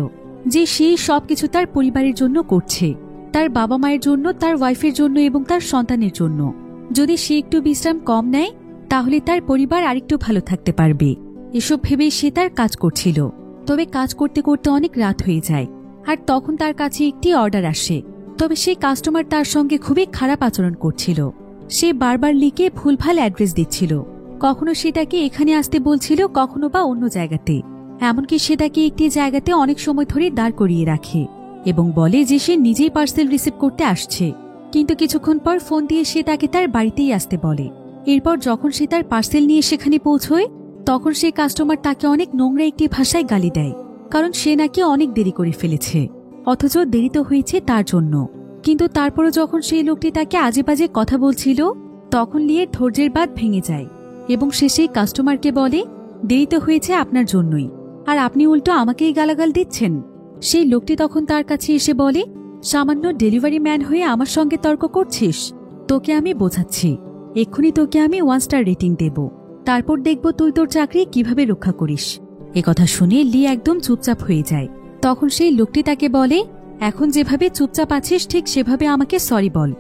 যে সেই সবকিছু তার পরিবারের জন্য করছে, তার বাবা মায়ের জন্য, তার ওয়াইফের জন্য এবং তার সন্তানের জন্য। যদি সে একটু বিশ্রাম কম নেয় তাহলে তার পরিবার আরেকটু ভালো থাকতে পারবে। এসব ভেবেই সে তার কাজ করছিল। তবে কাজ করতে করতে অনেক রাত হয়ে যায়, আর তখন তার কাছে একটি অর্ডার আসে। তবে সেই কাস্টমার তার সঙ্গে খুবই খারাপ আচরণ করছিল। সে বারবার লিকে ভুলভাল অ্যাড্রেস দিচ্ছিল। কখনো সে তাকে এখানে আসতে বলছিল, কখনো বা অন্য জায়গাতে। এমনকি সে তাকে একটি জায়গাতে অনেক সময় ধরে দাঁড় করিয়ে রাখে এবং বলে যে সে নিজেই পার্সেল রিসিভ করতে আসছে। কিন্তু কিছুক্ষণ পর ফোন দিয়ে সে তাকে তার বাড়িতেই আসতে বলে। এরপর যখন সে তার পার্সেল নিয়ে সেখানে পৌঁছয়, তখন সেই কাস্টমার তাকে অনেক নোংরা একটি ভাষায় গালি দেয়, কারণ সে নাকি অনেক দেরি করে ফেলেছে, অথচ দেরি তো হয়েছে তার জন্য। কিন্তু তারপরও যখন সেই লোকটি তাকে আজে বাজে কথা বলছিল, তখন লিয়ের ধৈর্যের বাঁধ ভেঙে যায় এবং সে সেই কাস্টমারকে বলে, দেরি তো হয়েছে আপনার জন্যই, আর আপনি উল্টো আমাকেই গালাগাল দিচ্ছেন। সেই লোকটি তখন তার কাছে এসে বলে, সামান্য ডেলিভারি ম্যান হয়ে আমার সঙ্গে তর্ক করছিস? তোকে আমি বোঝাচ্ছি, এক্ষুনি তোকে আমি 1 স্টার রেটিং দেব, তারপর দেখব তুই তোর চাকরি কিভাবে রক্ষা করিস। একথা শুনে লি একদম চুপচাপ হয়ে যায়। তখন সেই লোকটি তাকে বলে, এখন যেভাবে চুপচাপ আছিস ঠিক সেভাবে আমাকে সরি বল।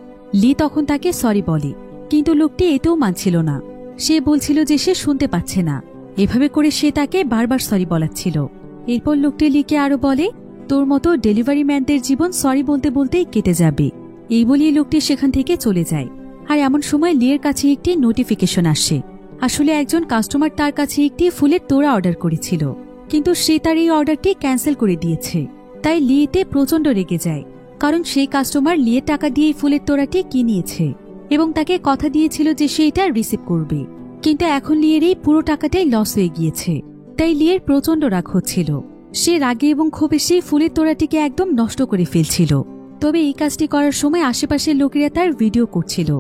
লি তখন তাকে সরি বলে, কিন্তু লোকটি এতেও মানছিল না। সে বলছিল যে সে শুনতে পাচ্ছে না এভাবে করে সে তাকে বারবার সরি বলাচ্ছিল। এরপর লোকটি লিকে আরো বলে, তোর মতো ডেলিভারি ম্যানদের জীবন সরি বলতে বলতেই কেটে যাবে। এই বলিয়ে লোকটি সেখান থেকে চলে যায়। আর এমন সময় লিয়ের কাছে একটি নোটিফিকেশন আসে। আসলে একজন কাস্টমার তার কাছে একটি ফুলের তোড়া অর্ডার করেছিল, কিন্তু সে তার এই অর্ডারটি ক্যান্সেল করে দিয়েছে। তাই লিয়েতে প্রচন্ড রেগে যায়, কারণ সেই কাস্টমার লিয়ের টাকা দিয়ে ফুলের তোড়াটি কিনিয়েছে এবং তাকে কথা দিয়েছিল যে সে এটা রিসিভ করবে। কিন্তু এখন লিয়ের এই পুরো টাকাটাই লস হয়ে গিয়েছে। তাই লিয়ের প্রচন্ড রাগ হচ্ছিল। সে রাগে এবং ক্ষোভে সেই ফুলের তোড়াটিকে একদম নষ্ট করে ফেলছিল। তবে এই কাজটি করার সময় আশেপাশের লোকেরা তার ভিডিও করছিল।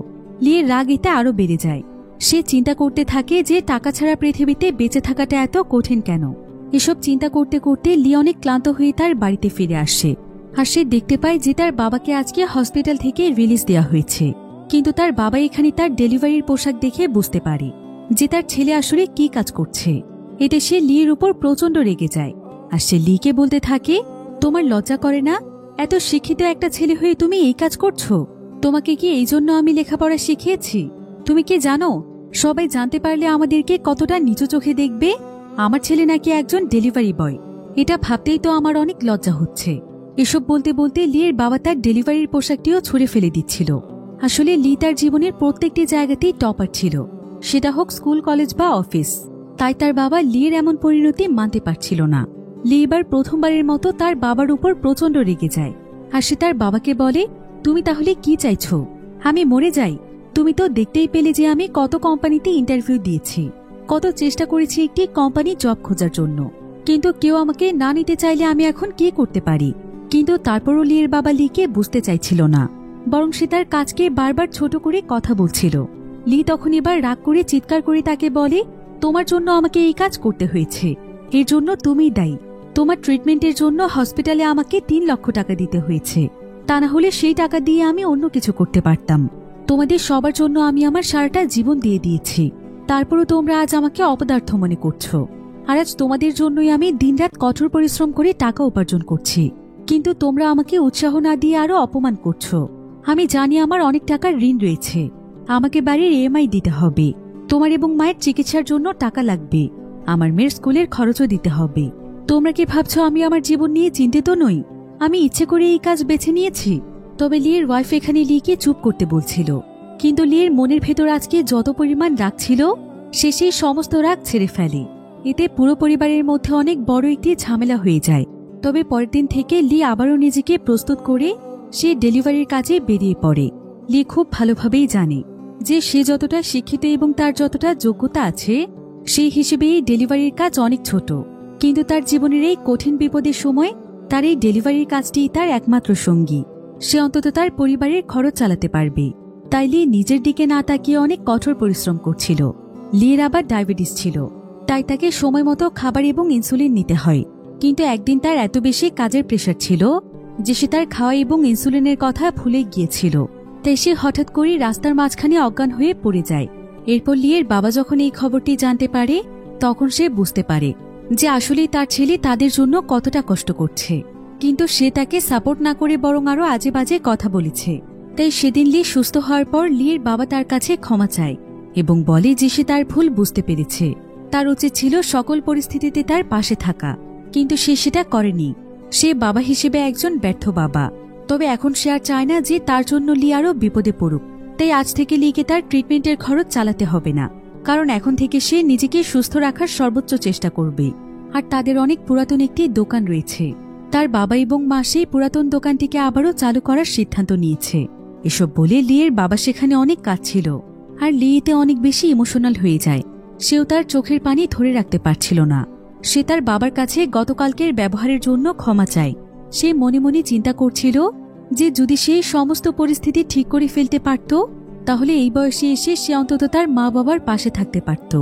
লিয়ের রাগ এতে আরো বেড়ে যায়। সে চিন্তা করতে থাকে যে টাকা ছাড়া পৃথিবীতে বেঁচে থাকাটা এত কঠিন কেন। এসব চিন্তা করতে করতে লি অনেক ক্লান্ত হয়ে তার বাড়িতে ফিরে আসে। আর সে দেখতে পায় যে তার বাবাকে আজকে হসপিটাল থেকে রিলিজ দেওয়া হয়েছে। কিন্তু তার বাবা এখানে তার ডেলিভারির পোশাক দেখে বুঝতে পারে যে তার ছেলে আসলে কি কাজ করছে। এতে সে লির উপর প্রচন্ড রেগে যায়। আর সে লিকে বলতে থাকে, তোমার লজ্জা করে না? এত শিক্ষিত একটা ছেলে হয়ে তুমি এই কাজ করছো? তোমাকে কি এই জন্য আমি লেখাপড়া শিখিয়েছি? তুমি কি জানো সবাই জানতে পারলে আমাদেরকে কতটা নিচু চোখে দেখবে? আমার ছেলে নাকি একজন ডেলিভারি বয়। এটা ভাবতেই তো আমার অনেক লজ্জা হচ্ছে। এসব বলতে বলতে লিয়ের বাবা তার ডেলিভারির পোশাকটিও ছুঁড়ে ফেলে দিচ্ছিল। আসলে লি তার জীবনের প্রত্যেকটি জায়গাতেই টপার ছিল, সেটা হোক স্কুল, কলেজ বা অফিস। তাই তার বাবা লিয়ের এমন পরিণতি মানতে পারছিল না। লি এবার প্রথমবারের মতো তার বাবার উপর প্রচন্ড রেগে যায়। আর সে তার বাবাকে বলে, তুমি তাহলে কি চাইছো? আমি মরে যাই? তুমি তো দেখতেই পেলে যে আমি কত কোম্পানিতে ইন্টারভিউ দিয়েছি, কত চেষ্টা করেছি একটি কোম্পানি জব খোঁজার জন্য, কিন্তু কেউ আমাকে না নিতে চাইলে আমি এখন কি করতে পারি? কিন্তু তারপরও লিয়ের বাবা লিকে বুঝতে চাইছিল না, বরং সে তার কাজকে বারবার ছোট করে কথা বলছিল। লি তখন এবার রাগ করে চিৎকার করে তাকে বলে, তোমার জন্য আমাকে এই কাজ করতে হয়েছে, এর জন্য তুমিই দায়ী। তোমার ট্রিটমেন্টের জন্য হসপিটালে আমাকে 3 লক্ষ টাকা দিতে হয়েছে, তা না হলে সেই টাকা দিয়ে আমি অন্য কিছু করতে পারতাম। তোমাদের সবার জন্য আমি আমার সারাটা জীবন দিয়ে দিয়েছি, তারপরও তোমরা আজ আমাকে অপদার্থ মনে করছো। আর আজ তোমাদের জন্যই আমি দিনরাত কঠোর পরিশ্রম করে টাকা উপার্জন করছি, কিন্তু তোমরা আমাকে উৎসাহ না দিয়ে আরো অপমান করছো। আমি জানি আমার অনেক টাকার ঋণ রয়েছে, আমাকে বাড়ির EMI দিতে হবে, তোমার এবং মায়ের চিকিৎসার জন্য টাকা লাগবে, আমার মেয়ের স্কুলের খরচও দিতে হবে। তোমরা কি ভাবছো আমি আমার জীবন নিয়ে চিন্তিত নই? আমি ইচ্ছে করে এই কাজ বেছে নিয়েছি। তবে লিয়ের ওয়াইফ এখানে লিকে চুপ করতে বলছিল, কিন্তু লিয়ের মনের ভেতর আজকে যত পরিমাণ রাগ ছিল সে সেই সমস্ত রাগ ছেড়ে ফেলে। এতে পুরো পরিবারের মধ্যে অনেক বড় একটি ঝামেলা হয়ে যায়। তবে পরের দিন থেকে লি আবারও নিজেকে প্রস্তুত করে সে ডেলিভারির কাজে বেরিয়ে পড়ে। লি খুব ভালোভাবেই জানে যে সে যতটা শিক্ষিত এবং তার যতটা যোগ্যতা আছে সেই হিসেবে এই ডেলিভারির কাজ অনেক ছোট, কিন্তু তার জীবনের এই কঠিন বিপদের সময় তার এই ডেলিভারির কাজটিই তার একমাত্র সঙ্গী। সে অন্তত তার পরিবারের খরচ চালাতে পারবে। তাই লি নিজের দিকে না তাকিয়ে অনেক কঠোর পরিশ্রম করছিল। লির আবার ডায়াবেটিস ছিল, তাই তাকে সময় মতো খাবার এবং ইনসুলিন নিতে হয়। কিন্তু একদিন তার এত বেশি কাজের প্রেশার ছিল যে সে তার খাওয়া এবং ইনসুলিনের কথা ভুলে গিয়েছিল। তাই সে হঠাৎ করে রাস্তার মাঝখানে অজ্ঞান হয়ে পড়ে যায়। এরপর লিয়ের বাবা যখন এই খবরটি জানতে পারে তখন সে বুঝতে পারে যে আসলেই তার ছেলে তাদের জন্য কতটা কষ্ট করছে, কিন্তু সে তাকে সাপোর্ট না করে বরং আরো আজে বাজে কথা বলেছে। তাই সেদিন লি সুস্থ হওয়ার পর লিয়ের বাবা তার কাছে ক্ষমা চায় এবং বলে যে সে তার ভুল বুঝতে পেরেছে। তার উচিত ছিল সকল পরিস্থিতিতে তার পাশে থাকা, কিন্তু সে সেটা করেনি। সে বাবা হিসেবে একজন ব্যর্থ বাবা। তবে এখন সে আর চায় না যে তার জন্য লি আরো বিপদে পড়ুক। তাই আজ থেকে লিকে তার ট্রিটমেন্টের খরচ চালাতে হবে না, কারণ এখন থেকে সে নিজেকে সুস্থ রাখার সর্বোচ্চ চেষ্টা করবে। আর তাদের অনেক পুরাতন একটি দোকান রয়েছে। তার বাবা এবং মা সেই পুরাতন দোকানটিকে আবারও চালু করার সিদ্ধান্ত নিয়েছে। এসব বলে লিয়ের বাবা সেখানে অনেক কাঁদছিল, আর লি এতে অনেক বেশি ইমোশনাল হয়ে যায়। সেও তার চোখের পানি ধরে রাখতে পারছিল না। সে তার বাবার কাছে গতকালকের ব্যবহারের জন্য ক্ষমা চায়। সে মনে মনে চিন্তা করছিল যে যদি সে সমস্ত পরিস্থিতি ঠিক করে ফেলতে পারত তাহলে এই বয়সে এসে সে অন্তত তার মা বাবার পাশে থাকতে পারত।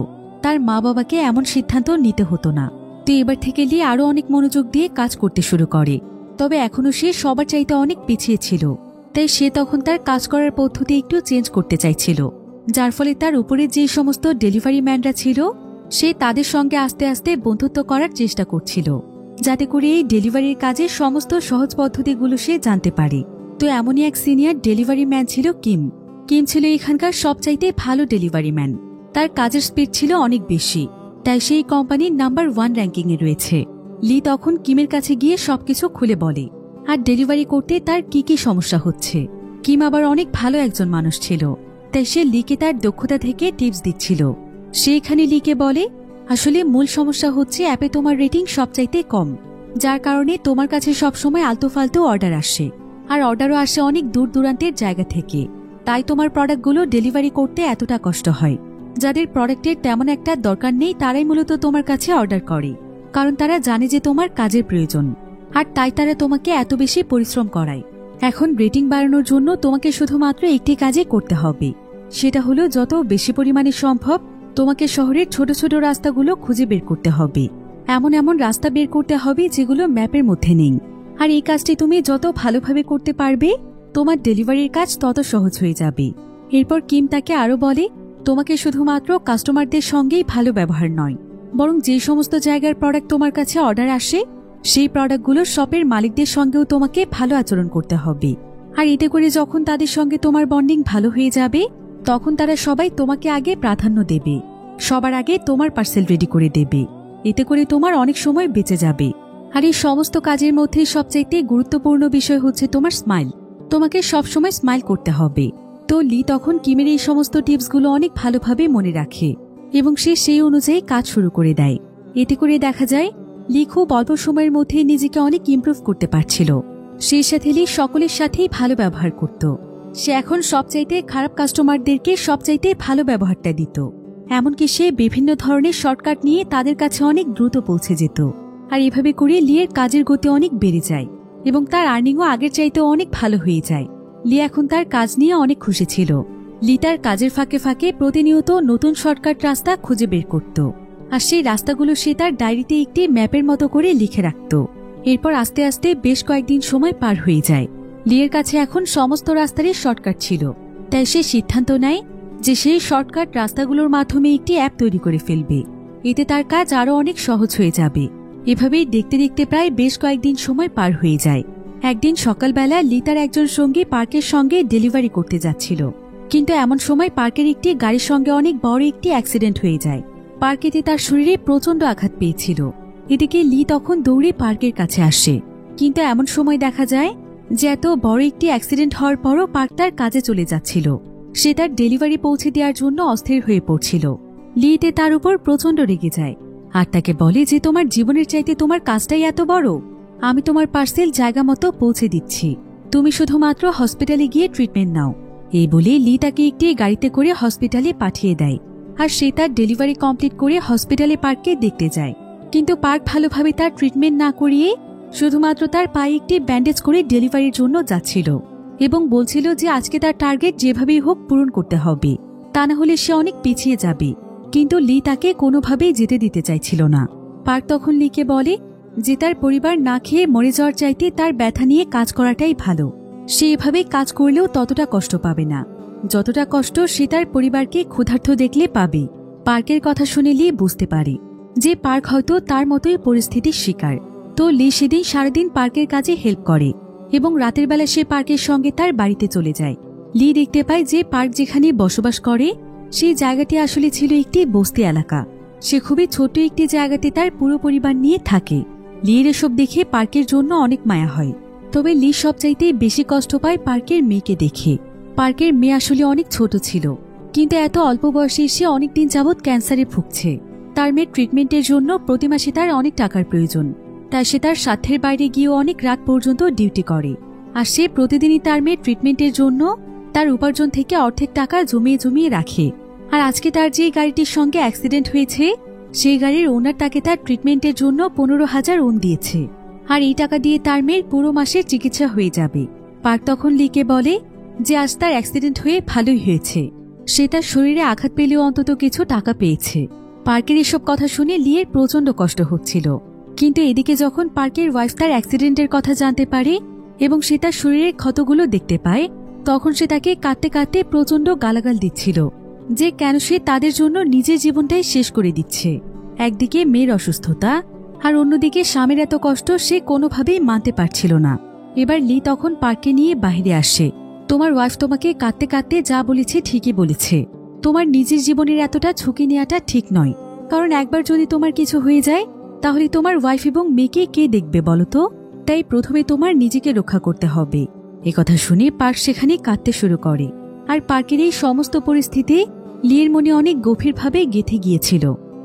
তার মা বাবাকে এমন সিদ্ধান্ত নিতে হতো না। তো এবার থেকে লি আরো অনেক মনোযোগ দিয়ে কাজ করতে শুরু করে। তবে এখনো সে সবার চাইতে অনেক পিছিয়ে ছিল। তাই সে তখন তার কাজ করার পদ্ধতি একটু চেঞ্জ করতে চাইছিল, যার ফলে তার উপরে যে সমস্ত ডেলিভারি ম্যানরা ছিল সে তাদের সঙ্গে আস্তে আস্তে বন্ধুত্ব করার চেষ্টা করছিল, যাতে করে এই ডেলিভারির কাজের সমস্ত সহজ পদ্ধতিগুলো সে জানতে পারে। তো এমনই এক সিনিয়র ডেলিভারি ম্যান ছিল কিম। কিম ছিল এখানকার সবচাইতে ভালো ডেলিভারি ম্যান। তার কাজের স্পিড ছিল অনেক বেশি। তাই সেই কোম্পানির নাম্বার 1 র্যাঙ্কিংয়ে রয়েছে। লি তখন কিমের কাছে গিয়ে সবকিছু খুলে বলে আর ডেলিভারি করতে তার কি কি সমস্যা হচ্ছে। কিম আবার অনেক ভালো একজন মানুষ ছিল, তাই সে লিকে তার দক্ষতা থেকে টিপস দিচ্ছিল। সে এখানে লিকে বলে, আসলে মূল সমস্যা হচ্ছে অ্যাপে তোমার রেটিং সবচাইতে কম, যার কারণে তোমার কাছে সবসময় আলতু ফালতু অর্ডার আসে, আর অর্ডারও আসে অনেক দূর দূরান্তের জায়গা থেকে। তাই তোমার প্রোডাক্টগুলো ডেলিভারি করতে এতটা কষ্ট হয়। যাদের প্রোডাক্টের তেমন একটা দরকার নেই তারাই মূলত তোমার কাছে অর্ডার করে, কারণ তারা জানে যে তোমার কাজের প্রয়োজন, আর তাই তারা তোমাকে এত বেশি পরিশ্রম করায়। এখন রেটিং বাড়ানোর জন্য তোমাকে শুধুমাত্র একটি কাজই করতে হবে, সেটা হলো যত বেশি পরিমাণে সম্ভব তোমাকে শহরের ছোট ছোট রাস্তাগুলো খুঁজে বের করতে হবে। এমন এমন রাস্তা বের করতে হবে যেগুলো ম্যাপের মধ্যে নেই। আর এই কাজটি তুমি যত ভালোভাবে করতে পারবে তোমার ডেলিভারির কাজ তত সহজ হয়ে যাবে। এরপর কিম তাকে আরো বলে, তোমাকে শুধুমাত্র কাস্টমারদের সঙ্গেই ভালো ব্যবহার নয়, বরং যে সমস্ত জায়গার প্রোডাক্ট তোমার কাছে অর্ডার আসে সেই প্রোডাক্টগুলো শপের মালিকদের সঙ্গেও তোমাকে ভালো আচরণ করতে হবে। আর এতে করে যখন তাদের সঙ্গে তোমার বন্ডিং ভালো হয়ে যাবে তখন তারা সবাই তোমাকে আগে প্রাধান্য দেবে, সবার আগে তোমার পার্সেল রেডি করে দেবে। এতে করে তোমার অনেক সময় বেঁচে যাবে। আর এই সমস্ত কাজের মধ্যে সবচাইতে গুরুত্বপূর্ণ বিষয় হচ্ছে তোমার স্মাইল। তোমাকে সবসময় স্মাইল করতে হবে। তো লি তখন কিমের এই সমস্ত টিপসগুলো অনেক ভালোভাবে মনে রাখে এবং সে সেই অনুযায়ী কাজ শুরু করে দেয়। এতে করে দেখা যায় লি খুব অল্প সময়ের মধ্যে নিজেকে অনেক ইমপ্রুভ করতে পারছিল। সেই সাথে লি সকলের সাথেই ভালো ব্যবহার করত। সে এখন সবচাইতে খারাপ কাস্টমারদেরকে সবচাইতে ভালো ব্যবহারটা দিত। এমনকি সে বিভিন্ন ধরনের শর্টকাট নিয়ে তাদের কাছে অনেক দ্রুত পৌঁছে যেত। আর এভাবে করে লিয়ের কাজের গতি অনেক বেড়ে যায় এবং তার আর্নিংও আগের চাইতে অনেক ভালো হয়ে যায়। লি এখন তার কাজ নিয়ে অনেক খুশি ছিল। লি তার কাজের ফাঁকে ফাঁকে প্রতিনিয়ত নতুন শর্টকাট রাস্তা খুঁজে বের করত, আর সেই রাস্তাগুলো সে তার ডায়েরিতে একটি ম্যাপের মতো করে লিখে রাখত। এরপর আস্তে আস্তে বেশ কয়েকদিন সময় পার হয়ে যায়। লিয়ের কাছে এখন সমস্ত রাস্তারই শর্টকাট ছিল, তাই সে সিদ্ধান্ত নেয় যে সেই শর্টকাট রাস্তাগুলোর মাধ্যমে একটি অ্যাপ তৈরি করে ফেলবে। এতে তার কাজ আরো অনেক সহজ হয়ে যাবে। এভাবেই দেখতে দেখতে প্রায় বেশ কয়েকদিন সময় পার হয়ে যায়। একদিন সকালবেলা লি তার একজন সঙ্গী পার্কের সঙ্গে ডেলিভারি করতে যাচ্ছিল, কিন্তু এমন সময় পার্কের একটি গাড়ির সঙ্গে অনেক বড় একটি অ্যাক্সিডেন্ট হয়ে যায়। পার্কেতে তার শরীরে প্রচন্ড আঘাত পেয়েছিল। এদিকে লি তখন দৌড়ে পার্কের কাছে আসে, কিন্তু এমন সময় দেখা যায় যে এত বড় একটি অ্যাক্সিডেন্ট হওয়ার পরও পার্ক তার কাজে চলে যাচ্ছিল। সে তার ডেলিভারি পৌঁছে দেওয়ার জন্য অস্থির হয়ে পড়ছিল। লি এতে তার উপর প্রচন্ড রেগে যায় আর তাকে বলে যে তোমার জীবনের চাইতে তোমার কাজটাই এত বড়, আমি তোমার পার্সেল জায়গা মতো পৌঁছে দিচ্ছি, তুমি শুধুমাত্র হসপিটালে গিয়ে ট্রিটমেন্ট নাও। এই বলে লি তাকে একটি গাড়িতে করে হসপিটালে পাঠিয়ে দেয়, আর সে তার ডেলিভারি কমপ্লিট করে হসপিটালে পার্ককে দেখতে যায়। কিন্তু পার্ক ভালোভাবে তার ট্রিটমেন্ট না করিয়ে শুধুমাত্র তার পায়ে একটি ব্যান্ডেজ করে ডেলিভারির জন্য যাচ্ছিল এবং বলছিল যে আজকে তার টার্গেট যেভাবেই হোক পূরণ করতে হবে, তা না হলে সে অনেক পিছিয়ে যাবে। কিন্তু লি তাকে কোনোভাবেই যেতে দিতে চাইছিল না। পার্ক তখন লিকে বলে যে তার পরিবার না খেয়ে মরে যাওয়ার চাইতে তার ব্যথা নিয়ে কাজ করাটাই ভালো। সে এভাবে কাজ করলেও ততটা কষ্ট পাবে না যতটা কষ্ট সে তার পরিবারকে ক্ষুধার্ত দেখলে পাবে। পার্কের কথা শুনে লি বুঝতে পারে যে পার্ক হয়তো তার মতোই পরিস্থিতির শিকার। তো লি সেদিন সারাদিন পার্কের কাজে হেল্প করে এবং রাতের বেলা সে পার্কের সঙ্গে তার বাড়িতে চলে যায়। লি দেখতে পায় যে পার্ক যেখানে বসবাস করে সেই জায়গাটি আসলে ছিল একটি বস্তি এলাকা। সে খুবই ছোট একটি জায়গাতে তার পুরো পরিবার নিয়ে থাকে। লির এসব দেখে পার্কের জন্য অনেক মায়া হয়, তবে লি সবচাইতে বেশি কষ্ট পায় পার্কের মেয়েকে দেখে। পার্কের মেয়ে আসলে অনেক ছোট ছিল, কিন্তু এত অল্প বয়সে সে অনেকদিন যাবৎ ক্যান্সারে ভুগছে। তার মেয়ের ট্রিটমেন্টের জন্য প্রতি মাসে তার অনেক টাকার প্রয়োজন, তাই সে তার সাধ্যের বাইরে গিয়েও অনেক রাত পর্যন্ত ডিউটি করে। আর সে প্রতিদিনই তার মেয়ের ট্রিটমেন্টের জন্য তার উপার্জন থেকে অর্ধেক টাকা জমিয়ে জমিয়ে রাখে। আর আজকে তার যে গাড়িটির সঙ্গে অ্যাক্সিডেন্ট হয়েছে সেই গাড়ির ওনার তাকে তার ট্রিটমেন্টের জন্য 15,000 ওন দিয়েছে, আর এই টাকা দিয়ে তার মেয়ের পুরো মাসের চিকিৎসা হয়ে যাবে। পার্ক তখন লিকে বলে যে আজ তার অ্যাক্সিডেন্ট হয়ে ভালোই হয়েছে, সে তার শরীরে আঘাত পেলেও অন্তত কিছু টাকা পেয়েছে। পার্কের এসব কথা শুনে লিয়ের প্রচন্ড কষ্ট হচ্ছিল, কিন্তু এদিকে যখন পার্কের ওয়াইফ তার অ্যাক্সিডেন্টের কথা জানতে পারে এবং সে তার শরীরের ক্ষতগুলো দেখতে পায়, তখন সে তাকে কাঁদতে কাঁদতে প্রচন্ড গালাগাল দিচ্ছিল যে কেন সে তাদের জন্য নিজের জীবনটাই শেষ করে দিচ্ছে। একদিকে মেয়ের অসুস্থতা আর অন্যদিকে স্বামীর এত কষ্ট সে কোনোভাবেই মানতে পারছিল না। এবার লি তখন পার্কে নিয়ে বাইরে আসে। তোমার ওয়াইফ তোমাকে কাঁদতে কাঁদতে যা বলেছে ঠিকই বলেছে, তোমার নিজের জীবনের এতটা ঝুঁকি নেওয়াটা ঠিক নয়, কারণ একবার যদি তোমার কিছু হয়ে যায় তাহলে তোমার ওয়াইফ এবং মেয়েকে কে দেখবে বলো তো? তাই প্রথমে তোমার নিজেকে রক্ষা করতে হবে। একথা শুনে পার্ক সেখানে কাঁদতে শুরু করে। আর পার্কের এই সমস্ত পরিস্থিতি লির মনে অনেক গভীরভাবে গেঁথে গিয়েছিল।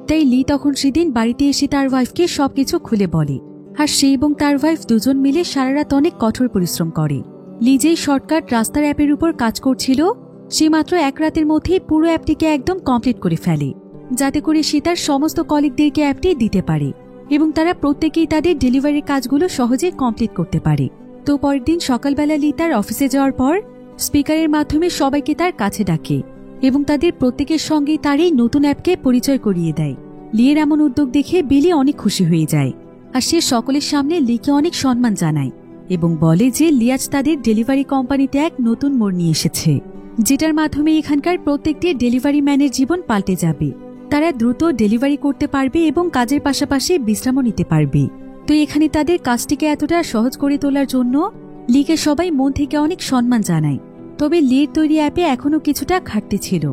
তাই লি তখন সেদিন বাড়িতে এসে তার ওয়াইফকে সবকিছু খুলে বলে। আর সে এবং তার ওয়াইফ দুজন মিলে সারা রাত অনেক কঠোর পরিশ্রম করে। লি যেই শর্টকাট রাস্তার অ্যাপের উপর কাজ করছিল সে মাত্র এক রাতের মধ্যেই পুরো অ্যাপটিকে একদম কমপ্লিট করে ফেলে, যাতে করে সে তার সমস্ত কলিগদেরকে অ্যাপটি দিতে পারে এবং তারা প্রত্যেকেই তাদের ডেলিভারির কাজগুলো সহজে কমপ্লিট করতে পারে। তো পরের দিন সকালবেলা লি তার অফিসে যাওয়ার পর স্পিকারের মাধ্যমে সবাইকে তার কাছে ডাকে এবং তাদের প্রত্যেকের সঙ্গে তার এই নতুন অ্যাপকে পরিচয় করিয়ে দেয়। লিয়ের এমন উদ্যোগ দেখে বিলি অনেক খুশি হয়ে যায় আর সে সকলের সামনে লিকে অনেক সম্মান জানায় এবং বলে যে লি আজ তাদের ডেলিভারি কোম্পানিতে এক নতুন মোড় নিয়ে এসেছে, যেটার মাধ্যমে এখানকার প্রত্যেকটি ডেলিভারি ম্যানের জীবন পাল্টে যাবে। তারা দ্রুত ডেলিভারি করতে পারবে এবং কাজের পাশাপাশি বিশ্রামও নিতে পারবে। তো এখানে তাদের কাজটিকে এতটা সহজ করে তোলার জন্য লিকে সবাই মন থেকে অনেক সম্মান জানায়। তবে লির তৈরি অ্যাপে এখনো কিছুটা ঘাটতি ছিল,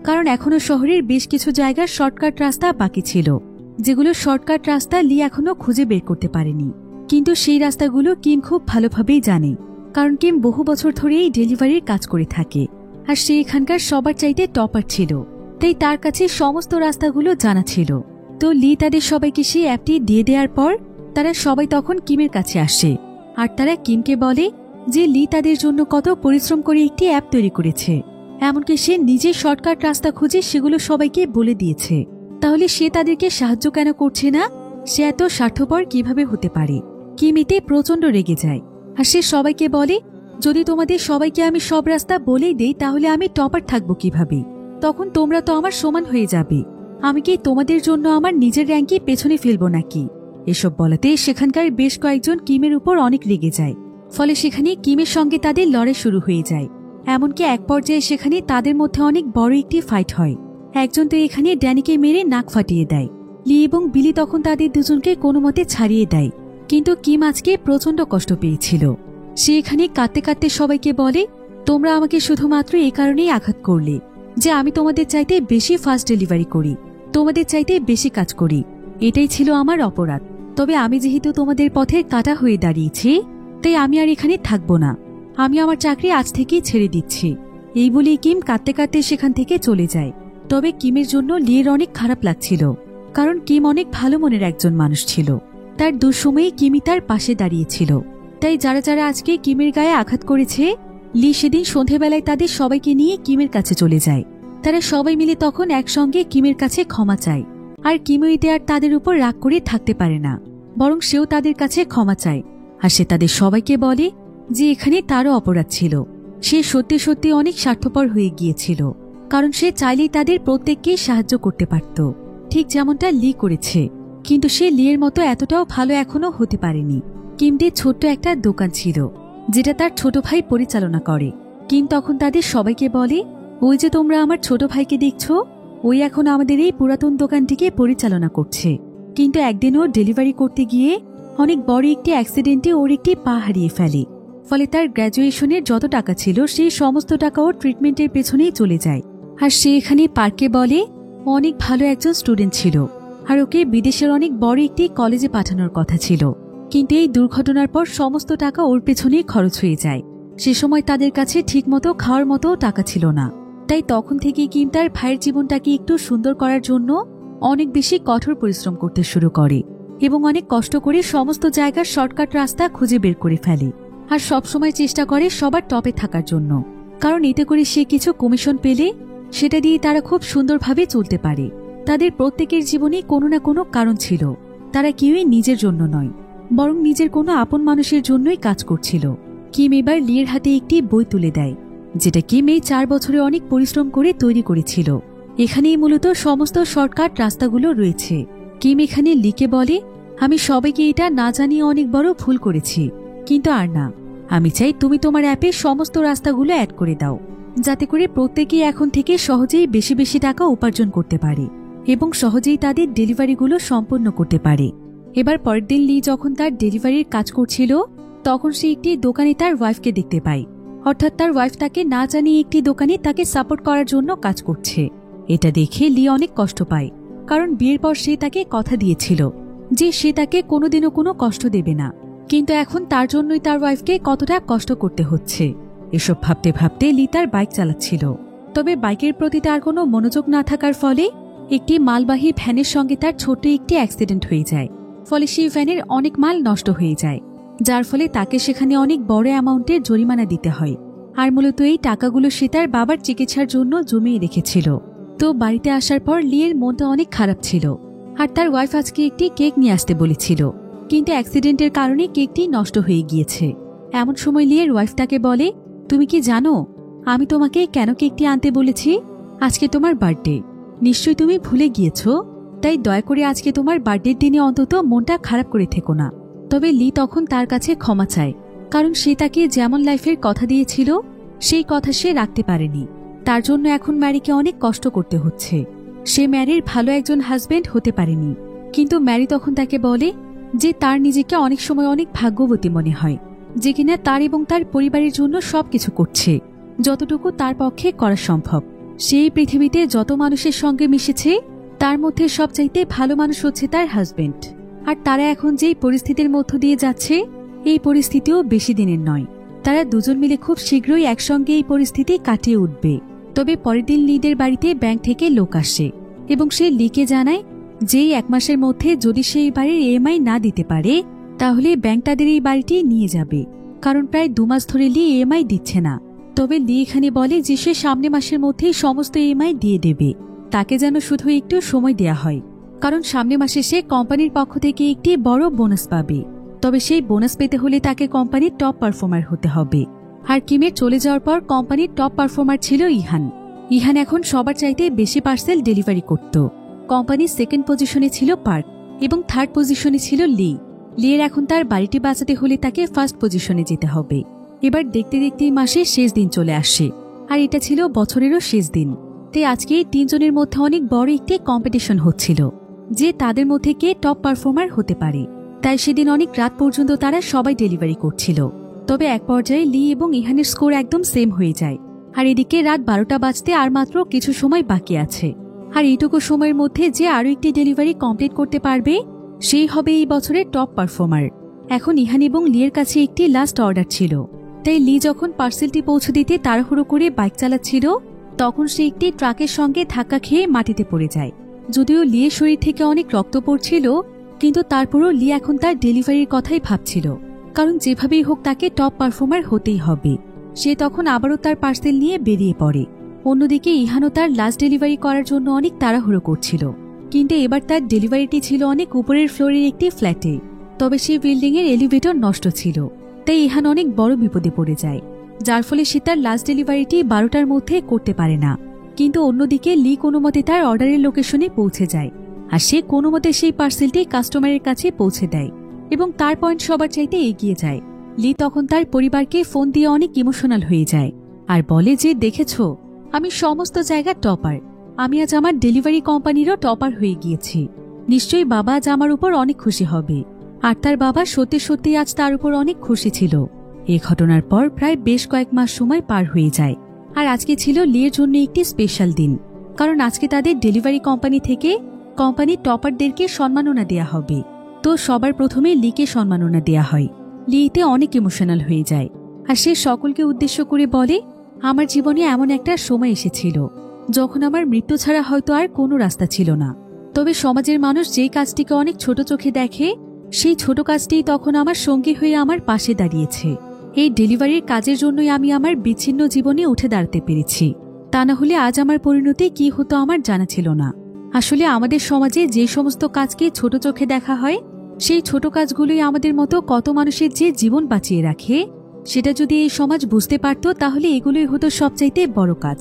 কারণ এখনো শহরের বেশ কিছু জায়গার শর্টকাট রাস্তা বাকি ছিল, যেগুলো শর্টকাট রাস্তা লি এখনো খুঁজে বের করতে পারেনি। কিন্তু সেই রাস্তাগুলো কিম খুব ভালোভাবেই জানে, কারণ কিম বহু বছর ধরে এই ডেলিভারির কাজ করে থাকে আর সে এখানকার সবার চাইতে টপার ছিল, তাই তার কাছে সমস্ত রাস্তাগুলো জানা ছিল। তো লি তাদের সবাইকে সেই অ্যাপটি দিয়ে দেওয়ার পর তারা সবাই তখন কিমের কাছে আসে আর তারা কিমকে বলে যে লি তাদের জন্য কত পরিশ্রম করে একটি অ্যাপ তৈরি করেছে, এমনকি সে নিজে শর্টকাট রাস্তা খুঁজে সেগুলো সবাইকে বলে দিয়েছে। তাহলে সে তাদেরকে সাহায্য কেন করছে না? সে এত স্বার্থপর কিভাবে হতে পারে? কিম এতে প্রচন্ড রেগে যায় আর সে সবাইকে বলে, যদি তোমাদের সবাইকে আমি সব রাস্তা বলেই দেই তাহলে আমি টপার থাকবো কিভাবে? তখন তোমরা তো আমার সমান হয়ে যাবে। আমি কি তোমাদের জন্য আমার নিজের র্যাঙ্কে পেছনে ফেলবো নাকি? এসব বলাতে সেখানকার বেশ কয়েকজন কিমের উপর অনেক রেগে যায়। ফলে সেখানে কিমের সঙ্গে তাদের লড়াই শুরু হয়ে যায়। এমনকি এক পর্যায়ে সেখানে তাদের মধ্যে অনেক বড় একটি ফাইট হয়। একজন তো এখানে ড্যানিকে মেরে নাক ফাটিয়ে দেয়। লি এবং বিলি তখন তাদের দুজনকে কোনো মতে ছাড়িয়ে দেয়, কিন্তু কিম আজকে প্রচন্ড কষ্ট পেয়েছিল। সে এখানে কাঁদতে কাঁদতে সবাইকে বলে, তোমরা আমাকে শুধুমাত্র এই কারণেই আঘাত করলে যে আমি তোমাদের চাইতে বেশি ফাস্ট ডেলিভারি করি, তোমাদের চাইতে বেশি কাজ করি। এটাই ছিল আমার অপরাধ। তবে আমি যেহেতু তোমাদের পথে কাটা হয়ে দাঁড়িয়েছি, তাই আমি আর এখানে থাকবো না। আমি আমার চাকরি আজ থেকেই ছেড়ে দিচ্ছি। এই বলেই কিম কাঁদতে কাঁদতে সেখান থেকে চলে যায়। তবে কিমের জন্য লিয়ের অনেক খারাপ লাগছিল, কারণ কিম অনেক ভালো মনের একজন মানুষ ছিল। তার দুঃসময়ে কিমি তার পাশে দাঁড়িয়েছিল। তাই যারা যারা আজকে কিমের গায়ে আঘাত করেছে, লি সেদিন সন্ধেবেলায় তাদের সবাইকে নিয়ে কিমের কাছে চলে যায়। তারা সবাই মিলে তখন একসঙ্গে কিমের কাছে ক্ষমা চায়। আর কিমও এতে আর তাদের উপর রাগ করে থাকতে পারে না, বরং সেও তাদের কাছে ক্ষমা চায়। আর সে তাদের সবাইকে বলে যে এখানে তারও অপরাধ ছিল। সে সত্যি সত্যি অনেক স্বার্থপর হয়ে গিয়েছিল, কারণ সে চাইলেই তাদের প্রত্যেককেই সাহায্য করতে পারত, ঠিক যেমনটা লি করেছে। কিন্তু সে লিয়ের মতো এতটাও ভালো এখনো হতে পারেনি। কিমদের ছোট্ট একটা দোকান ছিল, যেটা তার ছোট ভাই পরিচালনা করে। কিম তখন তাদের সবাইকে বলে, ওই যে তোমরা আমার ছোট ভাইকে দেখছো, ওই এখন আমাদের এই পুরাতন দোকানটিকে পরিচালনা করছে। কিন্তু একদিন ও ডেলিভারি করতে গিয়ে অনেক বড় একটি অ্যাক্সিডেন্টে ওর একটি পা হারিয়ে ফেলে। ফলে তার গ্র্যাজুয়েশনের যত টাকা ছিল সেই সমস্ত টাকা ওর ট্রিটমেন্টের পেছনেই চলে যায়। আর সে এখানে পার্কে বলে অনেক ভালো একজন স্টুডেন্ট ছিল আর ওকে বিদেশের অনেক বড় একটি কলেজে পাঠানোর কথা ছিল। কিন্তু এই দুর্ঘটনার পর সমস্ত টাকা ওর পেছনেই খরচ হয়ে যায়। সে সময় তাদের কাছে ঠিকমতো খাওয়ার মতো টাকা ছিল না। তাই তখন থেকে কিম তার ভাইয়ের জীবনটাকে একটু সুন্দর করার জন্য অনেক বেশি কঠোর পরিশ্রম করতে শুরু করে এবং অনেক কষ্ট করে সমস্ত জায়গার শর্টকাট রাস্তা খুঁজে বের করে ফেলে। আর সবসময় চেষ্টা করে সবার টপে থাকার জন্য, কারণ এতে করে সে কিছু কমিশন পেলে সেটা দিয়ে তারা খুব সুন্দরভাবে চলতে পারে। তাদের প্রত্যেকের জীবনে কোনো না কোনো কারণ ছিল। তারা কেউই নিজের জন্য নয়, বরং নিজের কোনো আপন মানুষের জন্যই কাজ করছিল। কিম এবার লিয়ের হাতে একটি বই তুলে দেয়, যেটা কিম এই 4 বছরে অনেক পরিশ্রম করে তৈরি করেছিল। এখানেই মূলত সমস্ত শর্টকাট রাস্তাগুলো রয়েছে। কিম এখানে লিকে বলে, আমি সবাইকে এটা না জানিয়ে অনেক বড় ভুল করেছি, কিন্তু আর না। আমি চাই তুমি তোমার অ্যাপে সমস্ত রাস্তাগুলো অ্যাড করে দাও, যাতে করে প্রত্যেকেই এখন থেকে সহজেই বেশি বেশি টাকা উপার্জন করতে পারে এবং সহজেই তাদের ডেলিভারিগুলো সম্পন্ন করতে পারে। এবার পরের দিন লি যখন তার ডেলিভারির কাজ করছিল, তখন সে একটি দোকানে তার ওয়াইফকে দেখতে পায়। অর্থাৎ তার ওয়াইফ তাকে না জানিয়ে একটি দোকানে তাকে সাপোর্ট করার জন্য কাজ করছে। এটা দেখে লি অনেক কষ্ট পায় কারণ বিয়ের পর সে তাকে কথা দিয়েছিল যে সে তাকে কোনোদিনও কোনো কষ্ট দেবে না, কিন্তু এখন তার জন্যই তার ওয়াইফকে কতটা কষ্ট করতে হচ্ছে। এসব ভাবতে ভাবতে লি তার বাইক চালাচ্ছিল। তবে বাইকের প্রতি তার কোনো মনোযোগ না থাকার ফলে একটি মালবাহী ভ্যানের সঙ্গে তার ছোট্ট একটি অ্যাক্সিডেন্ট হয়ে যায়। ফলে সেই ভ্যানের অনেক মাল নষ্ট হয়ে যায়, যার ফলে তাকে সেখানে অনেক বড় অ্যামাউন্টের জরিমানা দিতে হয়। আর মূলত এই টাকাগুলো সে তার বাবার চিকিৎসার জন্য জমিয়ে রেখেছিল। তো বাড়িতে আসার পর লিয়ের মনটা অনেক খারাপ ছিল, আর তার ওয়াইফ আজকে একটি কেক নিয়ে আসতে বলেছিল, কিন্তু অ্যাক্সিডেন্টের কারণে কেকটি নষ্ট হয়ে গিয়েছে। এমন সময় লিয়ের ওয়াইফ তাকে বলে, তুমি কি জানো আমি তোমাকে কেন কেকটি আনতে বলেছি? আজকে তোমার বার্থডে, নিশ্চয়ই তুমি ভুলে গিয়েছ। তাই দয়া করে আজকে তোমার বার্থডের দিনে অন্তত মনটা খারাপ করে থেকো না। তবে লি তখন তার কাছে ক্ষমা চায়, কারণ সে তাকে যেমন লাইফের কথা দিয়েছিল সেই কথা সে রাখতে পারেনি। তার জন্য এখন ম্যারিকে অনেক কষ্ট করতে হচ্ছে। সে ম্যারির ভালো একজন হাজবেন্ড হতে পারেনি, কিন্তু ম্যারি তখন তাকে বলে যে তার নিজেকে অনেক সময় অনেক ভাগ্যবতী মনে হয়, যে কিনা তার এবং তার পরিবারের জন্য সবকিছু করছে যতটুকু তার পক্ষে করা সম্ভব। সেই পৃথিবীতে যত মানুষের সঙ্গে মিশেছে তার মধ্যে সবচাইতে ভালো মানুষ হচ্ছে তার হাজবেন্ড। আর তারা এখন যেই পরিস্থিতির মধ্য দিয়ে যাচ্ছে এই পরিস্থিতিও বেশি দিনের নয়। তারা দুজন মিলে খুব শীঘ্রই একসঙ্গে এই পরিস্থিতি কাটিয়ে উঠবে। তবে পরের দিন লিদের বাড়িতে ব্যাংক থেকে লোক আসে এবং সে লিকে জানায় যে 1 মাসের মধ্যে যদি সে এই বাড়ির ইএমআই না দিতে পারে তাহলে ব্যাংক তাদের এই বাড়িটি নিয়ে যাবে, কারণ প্রায় 2 মাস ধরে লি ইএমআই দিচ্ছে না। তবে লি এখানে বলে যে সে সামনে মাসের মধ্যেই সমস্ত ইএমআই দিয়ে দেবে, তাকে যেন শুধু একটু সময় দেয়া হয়, কারণ সামনে মাসে সে কোম্পানির পক্ষ থেকে একটি বড় বোনাস পাবে। তবে সেই বোনাস পেতে হলে তাকে কোম্পানির টপ পারফর্মার হতে হবে। আর কিমের চলে যাওয়ার পর কোম্পানির টপ পারফর্মার ছিল ইহান। ইহান এখন সবার চাইতে বেশি পার্সেল ডেলিভারি করত। কোম্পানির 2nd পজিশনে ছিল পার্ক এবং 3rd পজিশনে ছিল লি। লিয়ের এখন তার বাড়িটি বাঁচাতে হলে তাকে 1st পজিশনে যেতে হবে। এবার দেখতে দেখতেই মাসের শেষ দিন চলে আসে, আর এটা ছিল বছরেরও শেষ দিন। তাই আজকে 3 জনের মধ্যে অনেক বড় একটি কম্পিটিশন হচ্ছিল যে তাদের মধ্যে কে টপ পারফর্মার হতে পারে। তাই সেদিন অনেক রাত পর্যন্ত তারা সবাই ডেলিভারি করছিল। তবে এক পর্যায়ে লি এবং ইহানের স্কোর একদম সেম হয়ে যায়, আর এদিকে রাত 12টা বাজতে আর মাত্র কিছু সময় বাকি আছে। আর এইটুকু সময়ের মধ্যে যে আরও একটি ডেলিভারি কমপ্লিট করতে পারবে সেই হবে এই বছরের টপ পারফর্মার। এখন ইহান এবং লিয়ের কাছে একটি লাস্ট অর্ডার ছিল, তাই লি যখন পার্সেলটি পৌঁছে দিতে তাড়াহুড়ো করে বাইক চালাচ্ছিল তখন সে একটি ট্রাকের সঙ্গে ধাক্কা খেয়ে মাটিতে পড়ে যায়। যদিও লিয়ের শরীর থেকে অনেক রক্ত পড়ছিল, কিন্তু তারপরও লি এখন তার ডেলিভারির কথাই ভাবছিল, কারণ যেভাবেই হোক তাকে টপ পারফর্মার হতেই হবে। সে তখন আবারও তার পার্সেল নিয়ে বেরিয়ে পড়ে। অন্যদিকে ইহানও তার লাস্ট ডেলিভারি করার জন্য অনেক তাড়াহুড়ো করছিল, কিন্তু এবার তার ডেলিভারিটি ছিল অনেক উপরের ফ্লোরের একটি ফ্ল্যাটে। তবে সেই বিল্ডিংয়ের এলিভেটর নষ্ট ছিল, তাই ইহান অনেক বড় বিপদে পড়ে যায়, যার ফলে সে তার লাস্ট ডেলিভারিটি 12টার মধ্যে করতে পারে না। কিন্তু অন্যদিকে লি কোনো মতে তার অর্ডারের লোকেশনে পৌঁছে যায়, আর সে কোনো মতে সেই পার্সেলটি কাস্টমারের কাছে পৌঁছে দেয় এবং তার পয়েন্ট সবার চাইতে এগিয়ে যায়। লি তখন তার পরিবারকে ফোন দিয়ে অনেক ইমোশনাল হয়ে যায় আর বলে যে দেখেছ, আমি সমস্ত জায়গার টপার, আমি আজ আমার ডেলিভারি কোম্পানিরও টপার হয়ে গিয়েছি। নিশ্চয়ই বাবা আজ আমার উপর অনেক খুশি হবে। আর তার বাবা সত্যি সত্যি আজ তার উপর অনেক খুশি ছিল। এই ঘটনার পর প্রায় বেশ কয়েক মাস সময় পার হয়ে যায়, আর আজকে ছিল লিয়ের জন্য একটি স্পেশাল দিন, কারণ আজকে তাদের ডেলিভারি কোম্পানি থেকে কোম্পানির টপারদেরকে সম্মাননা দেয়া হবে। তো সবার প্রথমে লিকে সম্মাননা দেয়া হয়। লি এতে অনেক ইমোশনাল হয়ে যায়, আর সে সকলকে উদ্দেশ্য করে বলে, আমার জীবনে এমন একটা সময় এসেছিল যখন আমার মৃত্যু ছাড়া হয়তো আর কোনো রাস্তা ছিল না। তবে সমাজের মানুষ যেই কাজটিকে অনেক ছোট চোখে দেখে সেই ছোট কাজটিই তখন আমার সঙ্গী হয়ে আমার পাশে দাঁড়িয়েছে। এই ডেলিভারির কাজের জন্যই আমি আমার বিচ্ছিন্ন জীবনে উঠে দাঁড়াতে পেরেছি, তা না হলে আজ আমার পরিণতি কি হতো আমার জানা ছিল না। আসলে আমাদের সমাজে যে সমস্ত কাজকে ছোট চোখে দেখা হয় সেই ছোট কাজগুলোই আমাদের মতো কত মানুষের যে জীবন বাঁচিয়ে রাখে, সেটা যদি এই সমাজ বুঝতে পারত তাহলে এগুলোই হতো সবচাইতে বড় কাজ।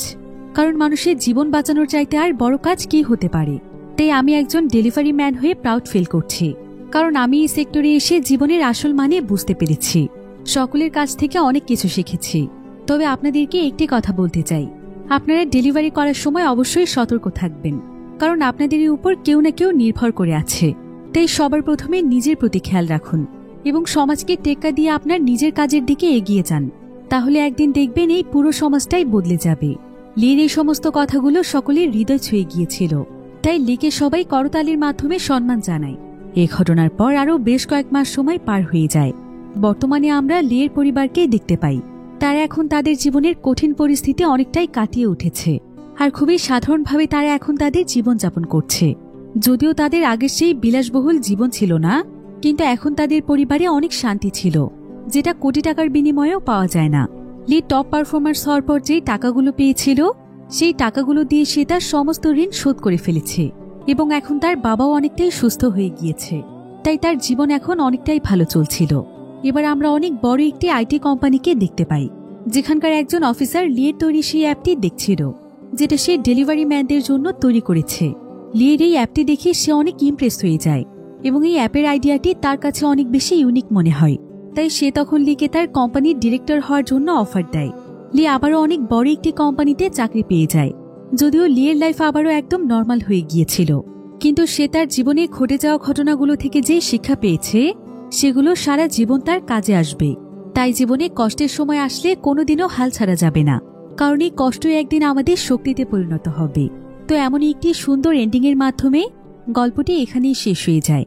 কারণ মানুষের জীবন বাঁচানোর চাইতে আর বড় কাজ কি হতে পারে। তাই আমি একজন ডেলিভারি ম্যান হয়ে প্রাউড ফিল করছি, কারণ আমি এই সেক্টরে এসে জীবনের আসল মানে বুঝতে পেরেছি, সকলের কাছ থেকে অনেক কিছু শিখেছি। তবে আপনাদেরকে একটি কথা বলতে চাই, আপনারা ডেলিভারি করার সময় অবশ্যই সতর্ক থাকবেন, কারণ আপনাদের উপর কেউ না কেউ নির্ভর করে আছে। তাই সবার প্রথমে নিজের প্রতি খেয়াল রাখুন এবং সমাজকে টেক্কা দিয়ে আপনার নিজের কাজের দিকে এগিয়ে যান, তাহলে একদিন দেখবেন এই পুরো সমাজটাই বদলে যাবে। লির এই সমস্ত কথাগুলো সকলের হৃদয় ছুঁয়ে গিয়েছিল, তাই লিকে সবাই করতালির মাধ্যমে সম্মান জানায়। এই ঘটনার পর আরও বেশ কয়েক মাস সময় পার হয়ে যায়। বর্তমানে আমরা লিয়ের পরিবারকেই দেখতে পাই। তারা এখন তাদের জীবনের কঠিন পরিস্থিতি অনেকটাই কাটিয়ে উঠেছে, আর খুবই সাধারণভাবে তারা এখন তাদের জীবনযাপন করছে। যদিও তাদের আগের সেই বিলাসবহুল জীবন ছিল না, কিন্তু এখন তাদের পরিবারে অনেক শান্তি ছিল, যেটা কোটি টাকার বিনিময়েও পাওয়া যায় না। লি টপ পারফরমার্স হওয়ার পর যেই টাকাগুলো পেয়েছিল, সেই টাকাগুলো দিয়ে সে তার সমস্ত ঋণ শোধ করে ফেলেছে, এবং এখন তার বাবাও অনেকটাই সুস্থ হয়ে গিয়েছে। তাই তার জীবন এখন অনেকটাই ভালো চলছিল। এবার আমরা অনেক বড় একটি আইটি কোম্পানিকে দেখতে পাই, যেখানকার একজন অফিসার লিয়ের তৈরি সেই অ্যাপটি দেখছিল, যেটা সে ডেলিভারি ম্যানদের জন্য তৈরি করেছে। লিয়ের এই অ্যাপটি দেখে সে অনেক ইমপ্রেস হয়ে যায়, এবং এই অ্যাপের আইডিয়াটি তার কাছে অনেক বেশি ইউনিক মনে হয়। তাই সে তখন লিকে তার কোম্পানির ডিরেক্টর হওয়ার জন্য অফার দেয়। লি আবারও অনেক বড় একটি কোম্পানিতে চাকরি পেয়ে যায়। যদিও লিয়ের লাইফ আবারও একদম নর্মাল হয়ে গিয়েছিল, কিন্তু সে তার জীবনে ঘটে যাওয়া ঘটনাগুলো থেকে যে শিক্ষা পেয়েছে, সেগুলো সারা জীবন তার কাজে আসবে। তাই জীবনে কষ্টের সময় আসলে কোনোদিনও হাল ছাড়া যাবে না, কারণ এই কষ্টই একদিন আমাদের শক্তিতে পরিণত হবে। তো এমনই একটি সুন্দর এন্ডিংয়ের মাধ্যমে গল্পটি এখানেই শেষ হয়ে যায়।